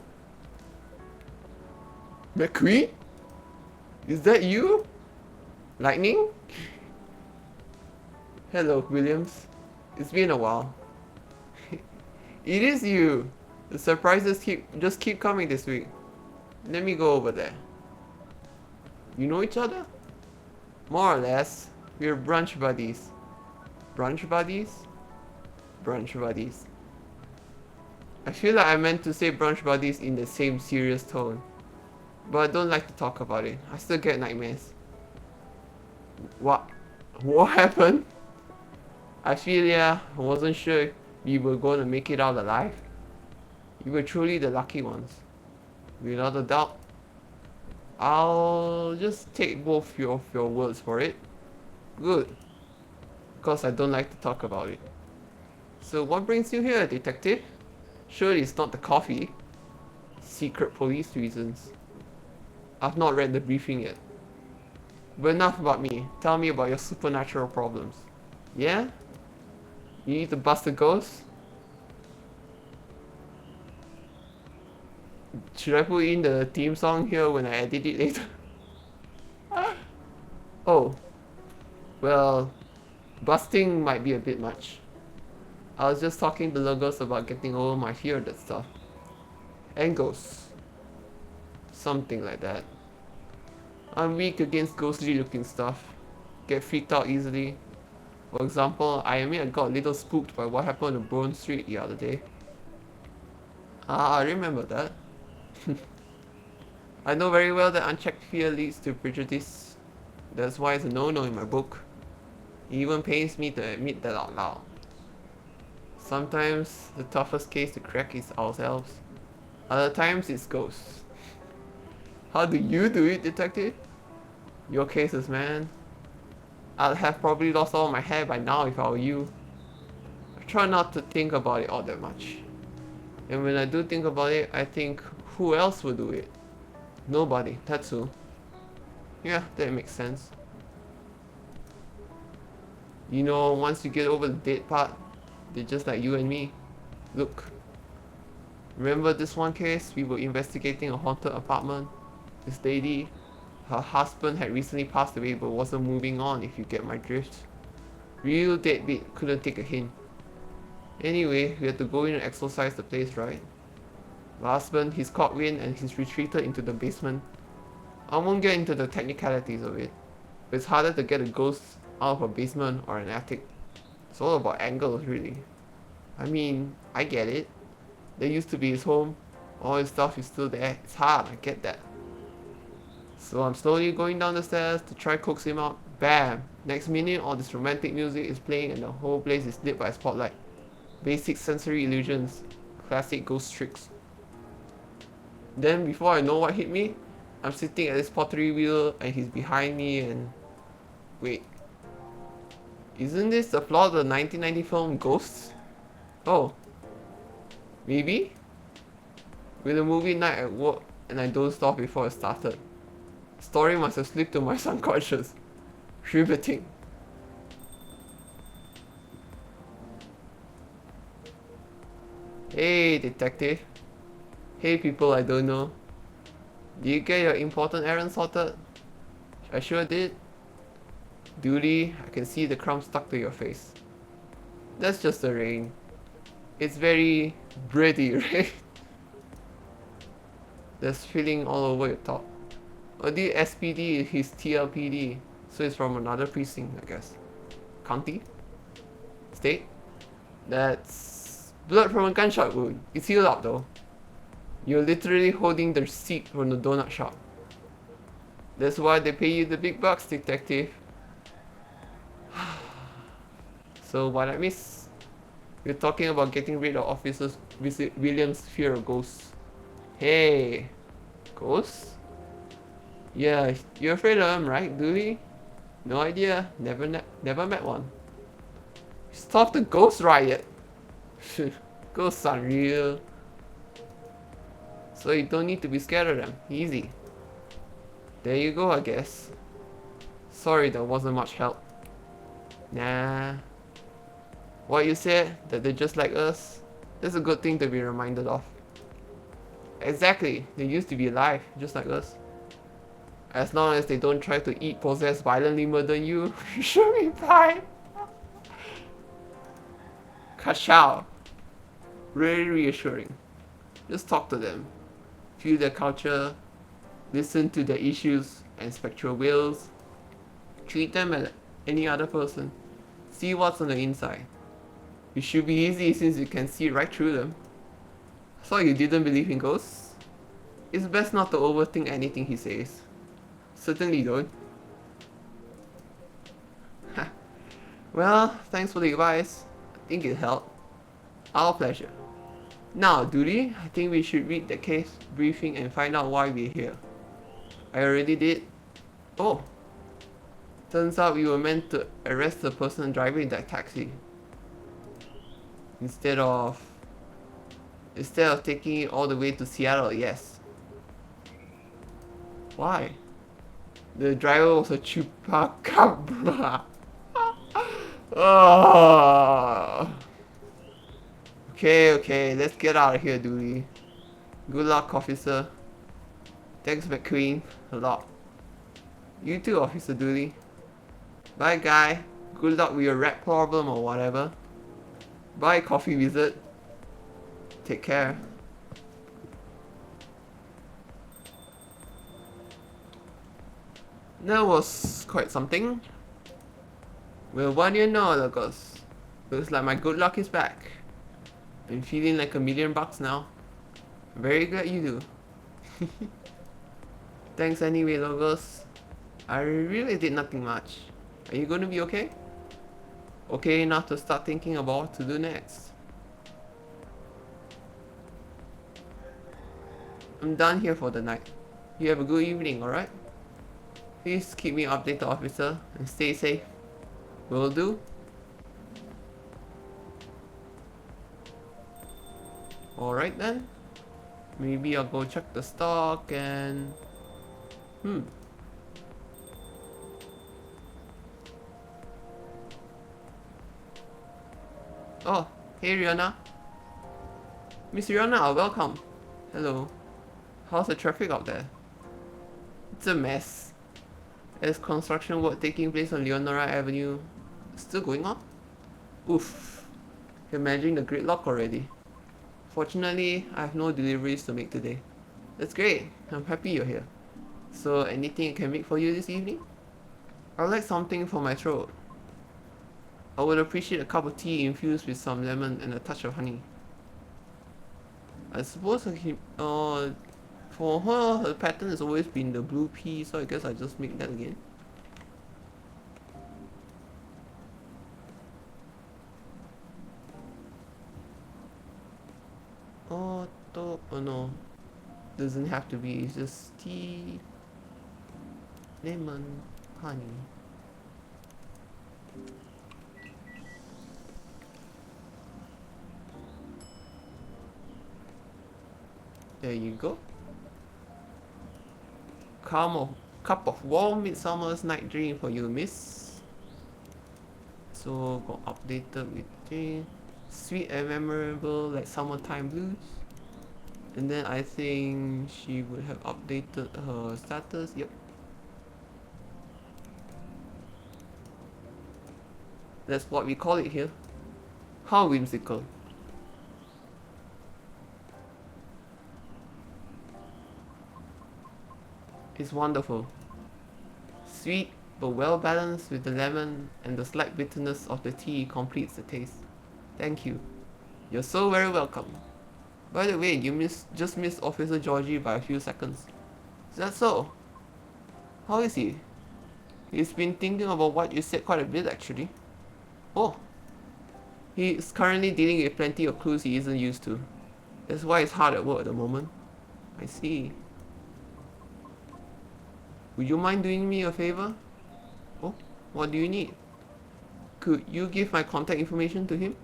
McQueen? Is that you? Lightning? Hello, Williams. It's been a while. It is you! The surprises just keep coming this week. Let me go over there. You know each other? More or less. We're brunch buddies. Brunch buddies? Brunch buddies. I feel like I meant to say brunch buddies in the same serious tone. But I don't like to talk about it. I still get nightmares. What? What happened? I wasn't sure we were going to make it out alive. You were truly the lucky ones. Without a doubt. I'll just take both of your words for it. Good. Because I don't like to talk about it. So what brings you here, detective? Surely it's not the coffee. Secret police reasons. I've not read the briefing yet. But enough about me. Tell me about your supernatural problems. Yeah? You need to bust a ghost? Should I put in the theme song here when I edit it later? Oh. Well, busting might be a bit much. I was just talking to Logos about getting over my fear of that stuff. And ghosts. Something like that. I'm weak against ghostly looking stuff. Get freaked out easily. For example, I admit I got a little spooked by what happened on Bone Street the other day. Ah, I remember that. I know very well that unchecked fear leads to prejudice. That's why it's a no-no in my book. It even pains me to admit that out loud. Sometimes the toughest case to crack is ourselves. Other times it's ghosts. How do you do it, detective? Your cases, man. I'd have probably lost all my hair by now if I were you. I try not to think about it all that much. And when I do think about it, I think, who else would do it? Nobody, that's who. Yeah, that makes sense. You know, once you get over the dead part, they're just like you and me. Look. Remember this one case? We were investigating a haunted apartment. This lady, her husband had recently passed away but wasn't moving on, if you get my drift. Real deadbeat, couldn't take a hint. Anyway, we had to go in and exorcise the place, right? The husband, he's caught wind and he's retreated into the basement. I won't get into the technicalities of it, but it's harder to get a ghost out of a basement or an attic. It's all about angles, really. I mean, I get it. There used to be his home, all his stuff is still there. It's hard, I get that. So I'm slowly going down the stairs to try coax him out. Bam! Next minute, all this romantic music is playing and the whole place is lit by a spotlight. Basic sensory illusions. Classic ghost tricks. Then, before I know what hit me, I'm sitting at this pottery wheel and he's behind me and... Wait. Isn't this the plot of the 1990 film Ghosts? Oh. Maybe? With a movie night at work and I dozed off before it started. Story must have slipped to my subconscious. Riveting. Hey, detective. Hey, people I don't know. Did you get your important errand sorted? I sure did. Duly, I can see the crumbs stuck to your face. That's just the rain. It's very bready, right? There's filling all over your top. Oh, the SPD is his TLPD, so it's from another precinct, I guess. County? State? That's blood from a gunshot wound. It's healed up though. You're literally holding the receipt from the donut shop. That's why they pay you the big bucks, detective. So what I miss? We're talking about getting rid of Officer Williams' fear of ghosts. Hey, ghosts? Yeah, you're afraid of them, right, Dooley? No idea. Never met one. Stop the ghost riot. Ghosts are real. So you don't need to be scared of them. Easy. There you go, I guess. Sorry, that wasn't much help. Nah. What you said, that they're just like us, that's a good thing to be reminded of. Exactly, they used to be alive, just like us. As long as they don't try to eat, possess, violently murder you, you should be fine. Kashao. Really reassuring. Just talk to them. Feel their culture. Listen to their issues and spectral wills. Treat them as any other person. See what's on the inside. It should be easy since you can see right through them. So you didn't believe in ghosts? It's best not to overthink anything he says. Certainly don't. Well, thanks for the advice. I think it helped. Our pleasure. Now, Doody, I think we should read the case briefing and find out why we're here. I already did. Oh. Turns out we were meant to arrest the person driving that taxi. Instead of taking it all the way to Seattle, yes. Why? The driver was a chupacabra. Oh. Okay, let's get out of here, Dooley. Good luck, officer. Thanks, McQueen. A lot. You too, Officer Dooley. Bye, guy. Good luck with your rat problem or whatever. Bye, coffee wizard. Take care. That was quite something. Well, what do you know, Locos? Looks like my good luck is back. I'm feeling like $1,000,000 now. Very glad you do. Thanks anyway, Logos. I really did nothing much. Are you going to be okay? Okay enough to start thinking about what to do next. I'm done here for the night. You have a good evening, alright? Please keep me updated, officer, and stay safe. Will do. Alright then. Maybe I'll go check the stock and... Oh, hey Rihanna. Miss Rihanna, welcome. Hello. How's the traffic out there? It's a mess. There's construction work taking place on Leonora Avenue. Still going on? Oof. Imagine the gridlock already. Fortunately, I have no deliveries to make today. That's great. I'm happy you're here. So, anything I can make for you this evening? I'd like something for my throat. I would appreciate a cup of tea infused with some lemon and a touch of honey. I suppose I can... for her pattern has always been the blue pea, so I guess I just make that again. Oh no. Doesn't have to be, it's just tea, lemon, honey. There you go. Cup of warm midsummer's night dream for you, miss. So got updated with the sweet and memorable like summertime blues. And then I think she would have updated her status. Yep. That's what we call it here. How whimsical. It's wonderful. Sweet but well balanced with the lemon, and the slight bitterness of the tea completes the taste. Thank you. You're so very welcome. By the way, you just missed Officer Georgie by a few seconds. Is that so? How is he? He's been thinking about what you said quite a bit actually. Oh. He's currently dealing with plenty of clues he isn't used to. That's why he's hard at work at the moment. I see. Would you mind doing me a favor? Oh, What do you need? Could you give my contact information to him?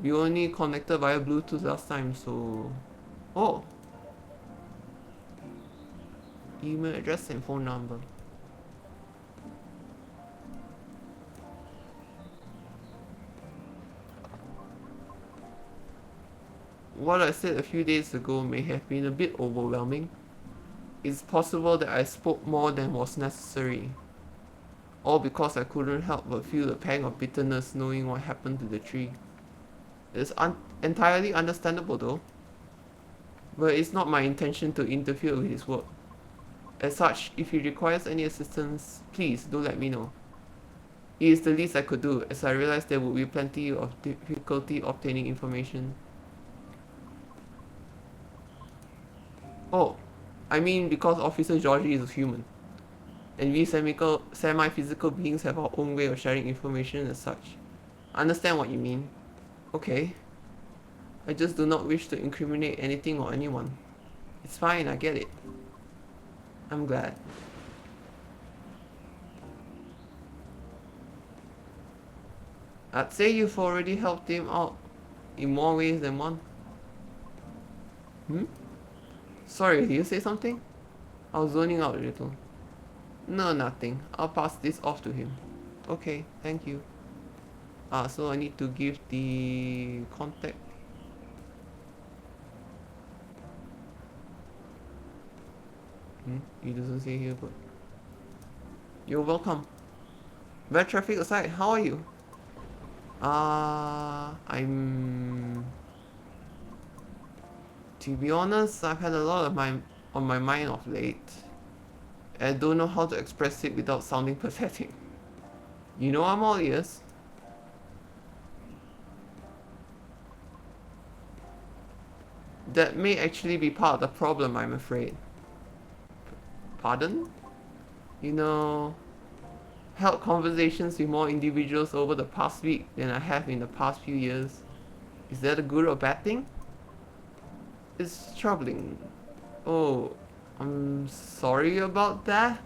We only connected via Bluetooth last time, so... Oh! Email address and phone number. What I said a few days ago may have been a bit overwhelming. It's possible that I spoke more than was necessary. All because I couldn't help but feel a pang of bitterness knowing what happened to the tree. It's entirely understandable though. But it's not my intention to interfere with his work. As such, if he requires any assistance, please do let me know. It is the least I could do, as I realized there would be plenty of difficulty obtaining information. Oh, I mean because Officer Georgie is a human, and we semi-physical beings have our own way of sharing information as such. I understand what you mean. Okay. I just do not wish to incriminate anything or anyone. It's fine, I get it. I'm glad. I'd say you've already helped him out in more ways than one. Hmm? Sorry, did you say something? I was zoning out a little. No, nothing. I'll pass this off to him. Okay, thank you. So I need to give the contact. It doesn't say here, but... You're welcome. Bad traffic aside, how are you? I'm... To be honest, I've had a lot on my mind of late. I don't know how to express it without sounding pathetic. You know I'm all ears. That may actually be part of the problem, I'm afraid. Pardon? You know, held conversations with more individuals over the past week than I have in the past few years. Is that a good or bad thing? It's troubling. Oh, I'm sorry about that.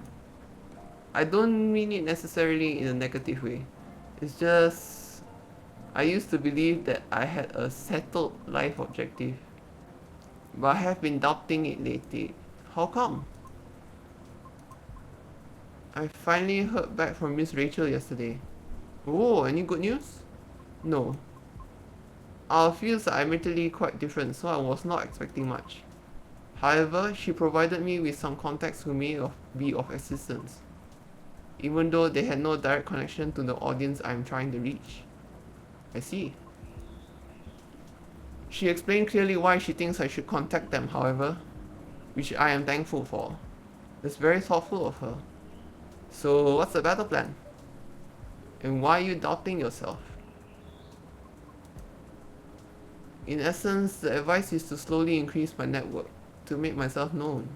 I don't mean it necessarily in a negative way. It's just... I used to believe that I had a settled life objective. But I have been doubting it lately. How come? I finally heard back from Miss Rachel yesterday. Oh, any good news? No. Our fields are admittedly quite different, so I was not expecting much. However, she provided me with some contacts who may be of assistance, even though they had no direct connection to the audience I am trying to reach. I see. She explained clearly why she thinks I should contact them, however, which I am thankful for. It's very thoughtful of her. So, what's the battle plan? And why are you doubting yourself? In essence, the advice is to slowly increase my network, to make myself known.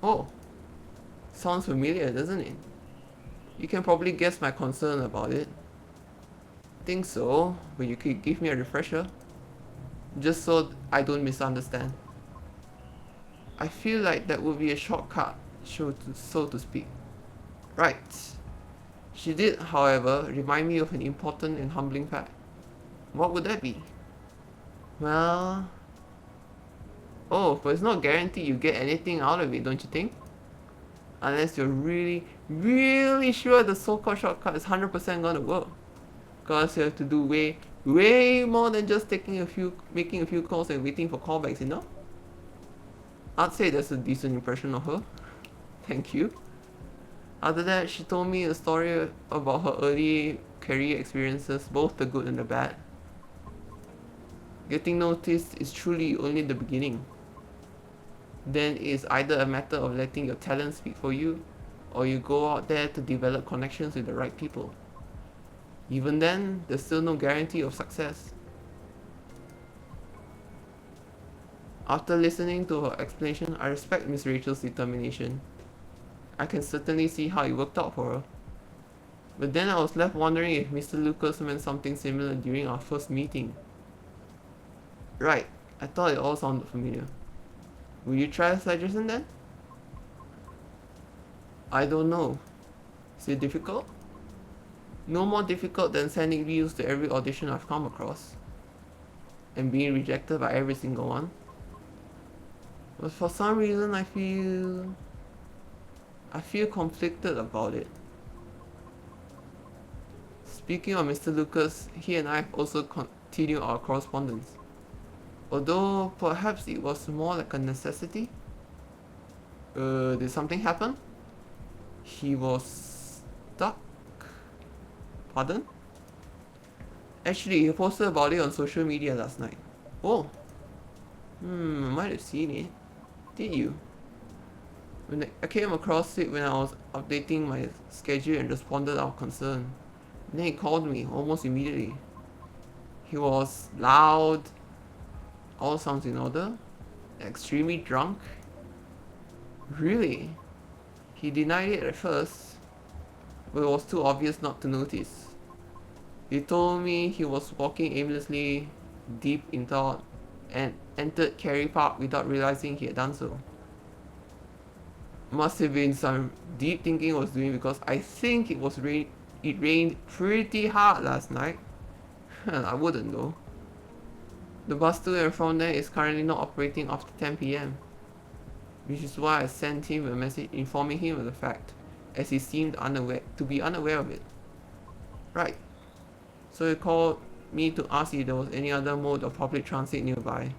Oh, sounds familiar, doesn't it? You can probably guess my concern about it. Think so, but you could give me a refresher, just so I don't misunderstand. I feel like that would be a shortcut, so to speak. Right. She did, however, remind me of an important and humbling fact. What would that be? Well... Oh, but it's not guaranteed you get anything out of it, don't you think? Unless you're really, really sure the so-called shortcut is 100% gonna work. Because you have to do way more than just making a few calls and waiting for callbacks, you know? I'd say that's a decent impression of her. Thank you. After that, she told me a story about her early career experiences, both the good and the bad. Getting noticed is truly only the beginning. Then it's either a matter of letting your talent speak for you, or you go out there to develop connections with the right people. Even then, there's still no guarantee of success. After listening to her explanation, I respect Miss Rachel's determination. I can certainly see how it worked out for her. But then I was left wondering if Mr. Lucas meant something similar during our first meeting. Right, I thought it all sounded familiar. Will you try a suggestion then? I don't know. Is it difficult? No more difficult than sending reels to every audition I've come across and being rejected by every single one. But for some reason I feel conflicted about it. Speaking of Mr. Lucas, he and I have also continued our correspondence. Although perhaps it was more like a necessity. Did something happen? He was stuck? Pardon? Actually, he posted about it on social media last night. Oh, I might have seen it. Did you? When I came across it when I was updating my schedule and responded out of concern. Then he called me almost immediately. He was loud, all sounds in order, extremely drunk. Really? He denied it at first, but it was too obvious not to notice. He told me he was walking aimlessly, deep in thought, and entered Carey Park without realizing he had done so. Must have been some deep thinking he was doing because I think it rained pretty hard last night. I wouldn't though. The bus to and from there is currently not operating after 10 p.m. Which is why I sent him a message informing him of the fact, as he seemed unaware of it. Right. So he called me to ask if there was any other mode of public transit nearby.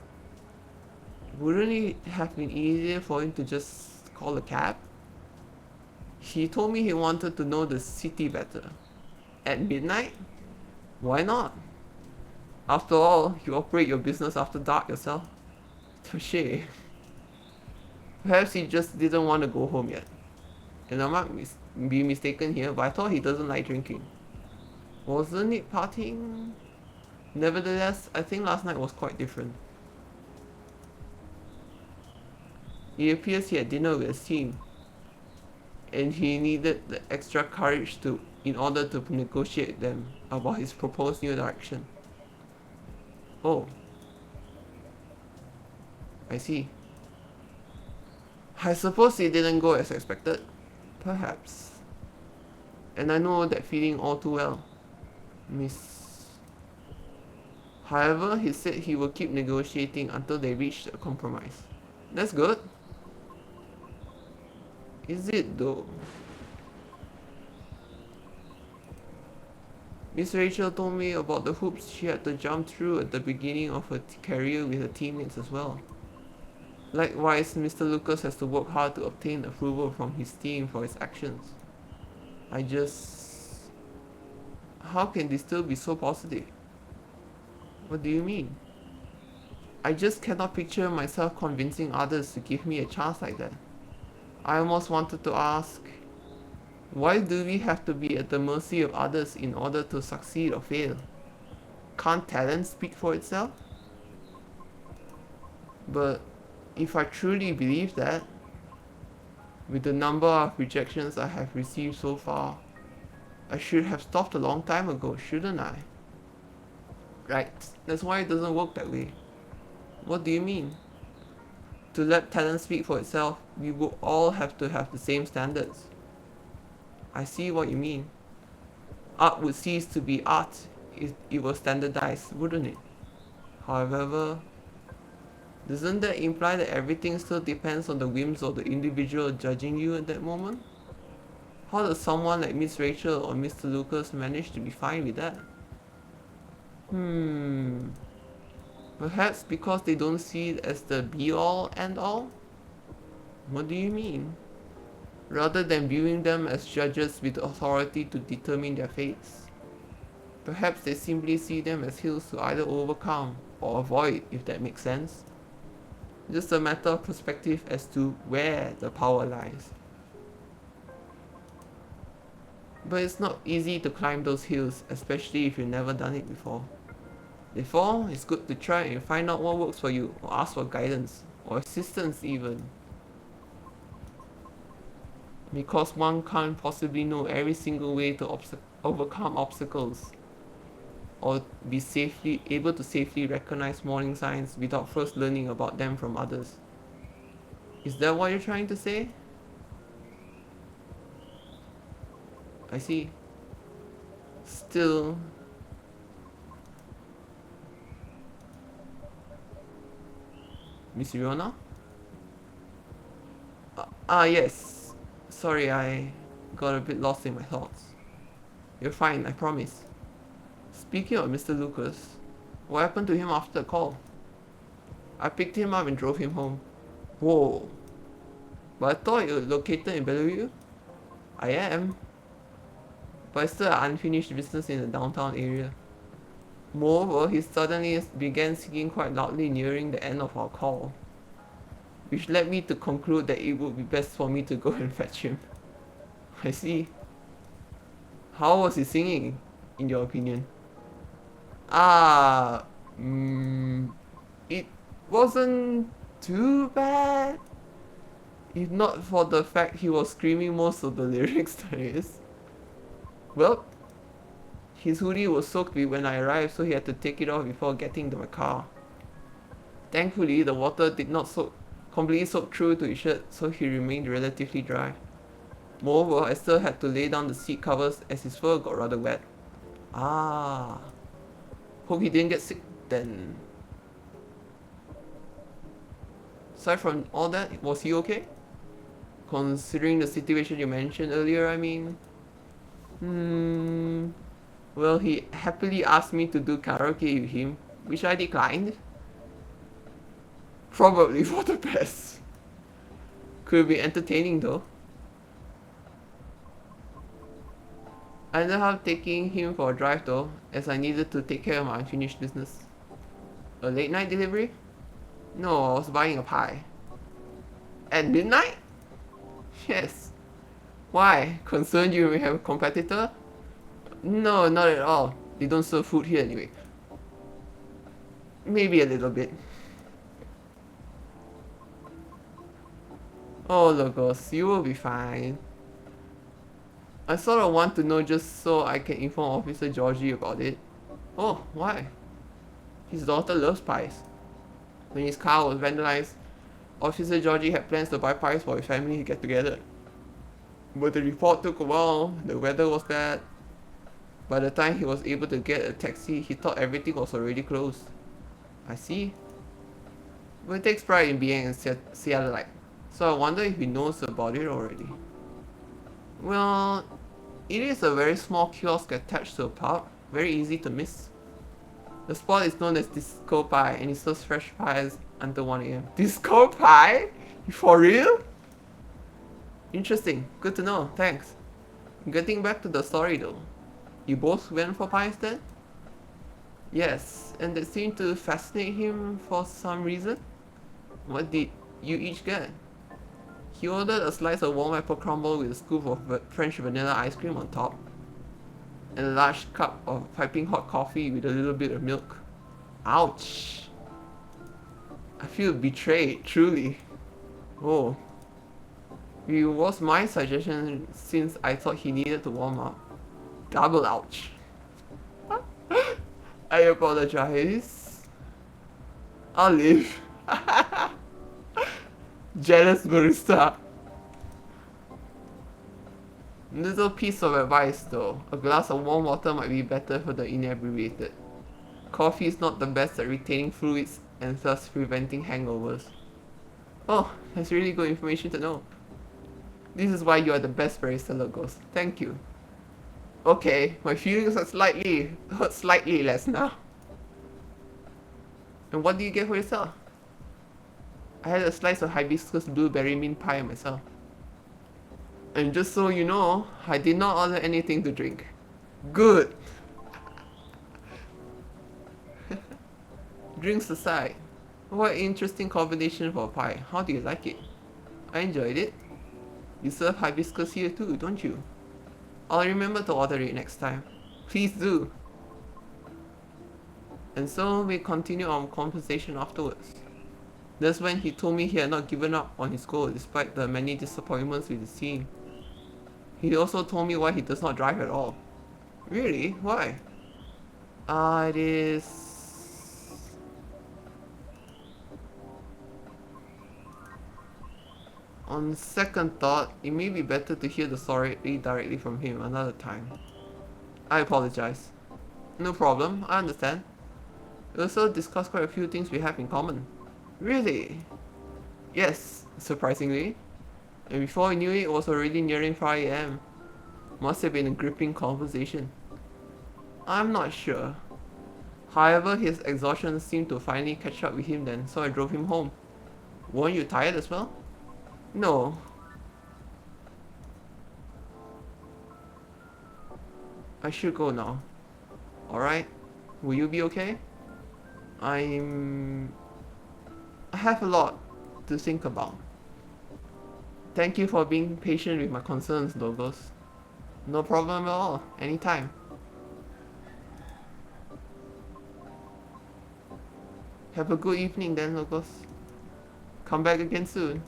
Wouldn't it have been easier for him to just call a cab? He told me he wanted to know the city better. At midnight? Why not? After all, you operate your business after dark yourself. Touché. Perhaps he just didn't want to go home yet. And I might be mistaken here, but I thought he doesn't like drinking. Wasn't it partying? Nevertheless, I think last night was quite different. It appears he had dinner with his team, and he needed the extra courage in order to negotiate them about his proposed new direction. Oh, I see. I suppose it didn't go as expected. Perhaps. And I know that feeling all too well. Miss. However, he said he will keep negotiating until they reach a compromise. That's good. Is it though? Miss Rachel told me about the hoops she had to jump through at the beginning of her career with her teammates as well. Likewise, Mr. Lucas has to work hard to obtain approval from his team for his actions. How can they still be so positive? What do you mean? I just cannot picture myself convincing others to give me a chance like that. I almost wanted to ask, why do we have to be at the mercy of others in order to succeed or fail? Can't talent speak for itself? But if I truly believe that, with the number of rejections I have received so far, I should have stopped a long time ago, shouldn't I? Right, that's why it doesn't work that way. What do you mean? To let talent speak for itself, we will all have to have the same standards. I see what you mean. Art would cease to be art if it was standardized, wouldn't it? However, doesn't that imply that everything still depends on the whims of the individual judging you at that moment? How does someone like Miss Rachel or Mr. Lucas manage to be fine with that? Perhaps because they don't see it as the be-all, end-all? What do you mean? Rather than viewing them as judges with authority to determine their fates. Perhaps they simply see them as hills to either overcome or avoid, if that makes sense. Just a matter of perspective as to where the power lies. But it's not easy to climb those hills, especially if you've never done it before. Therefore, it's good to try and find out what works for you, or ask for guidance, or assistance even. Because one can't possibly know every single way to overcome obstacles, or be able to safely recognize warning signs without first learning about them from others. Is that what you're trying to say? I see. Still... Miss Riona? Yes. Sorry, I got a bit lost in my thoughts. You're fine, I promise. Speaking of Mr. Lucas, what happened to him after the call? I picked him up and drove him home. Whoa. But I thought you were located in Bellevue? I am. But it's still an unfinished business in the downtown area. Moreover, he suddenly began singing quite loudly nearing the end of our call, which led me to conclude that it would be best for me to go and fetch him. I see. How was he singing, in your opinion? Ah, it wasn't too bad. If not for the fact he was screaming most of the lyrics there is. Well, his hoodie was soaked when I arrived, so he had to take it off before getting to my car. Thankfully, the water did not completely soak through to his shirt, so he remained relatively dry. Moreover, I still had to lay down the seat covers as his fur got rather wet. Ah, hope he didn't get sick then. Aside from all that, was he okay? Considering the situation you mentioned earlier, I mean... Well, he happily asked me to do karaoke with him, which I declined. Probably for the best. Could be entertaining though. I ended up taking him for a drive though, as I needed to take care of my unfinished business. A late night delivery? No, I was buying a pie. At midnight? Yes. Why? Concerned you may have a competitor? No, not at all. They don't serve food here anyway. Maybe a little bit. Oh, Logos, you will be fine. I sort of want to know just so I can inform Officer Georgie about it. Oh, why? His daughter loves pies. When his car was vandalized, Officer Georgie had plans to buy pies for his family to get together. But the report took a while, the weather was bad. By the time he was able to get a taxi, he thought everything was already closed. I see. But he takes pride in being a Seattleite, so I wonder if he knows about it already. Well, it is a very small kiosk attached to a pub, very easy to miss. The spot is known as Disco Pie and it serves fresh pies until 1 AM. Disco Pie? For real? Interesting, good to know, thanks. Getting back to the story though. You both went for pies then? Yes, and that seemed to fascinate him for some reason. What did you each get? He ordered a slice of warm apple crumble with a scoop of French vanilla ice cream on top, and a large cup of piping hot coffee with a little bit of milk. Ouch! I feel betrayed, truly. Oh. It was my suggestion since I thought he needed to warm up. Double ouch. I apologize. I'll leave. Jealous barista. Little piece of advice though. A glass of warm water might be better for the inebriated. Coffee is not the best at retaining fluids and thus preventing hangovers. Oh, that's really good information to know. This is why you are the best barista, Logos. Thank you. Okay, my feelings are hurt slightly less now. And what do you get for yourself? I had a slice of hibiscus blueberry mint pie myself. And just so you know, I did not order anything to drink. Good. Drinks aside, what an interesting combination for a pie. How do you like it? I enjoyed it. You serve hibiscus here too, don't you? I'll remember to order it next time. Please do. And so we continued our conversation afterwards. That's when he told me he had not given up on his goal despite the many disappointments with his team. He also told me why he does not drive at all. Really? Why? It is... On second thought, it may be better to hear the story directly from him another time. I apologize. No problem, I understand. We also discussed quite a few things we have in common. Really? Yes, surprisingly. And before I knew it, it was already nearing 5 a.m. Must have been a gripping conversation. I'm not sure. However, his exhaustion seemed to finally catch up with him then, so I drove him home. Weren't you tired as well? No. I should go now. Alright? Will you be okay? I'm... I have a lot to think about. Thank you for being patient with my concerns, Logos. No problem at all. Anytime. Have a good evening then, Logos. Come back again soon.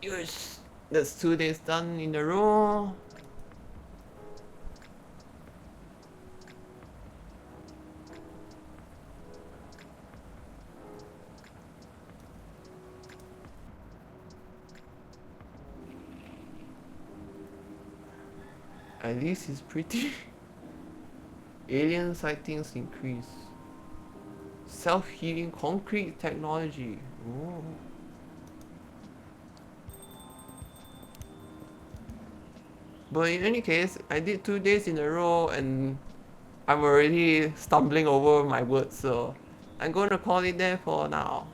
Yes. That's 2 days done in a row. At least it's pretty. Alien sightings increase. Self-healing concrete technology. Ooh. But in any case, I did 2 days in a row and I'm already stumbling over my words, so I'm gonna call it there for now.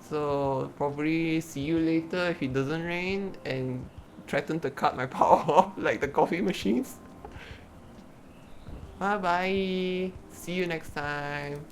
So probably see you later if it doesn't rain and threaten to cut my power off like the coffee machines. Bye bye. See you next time.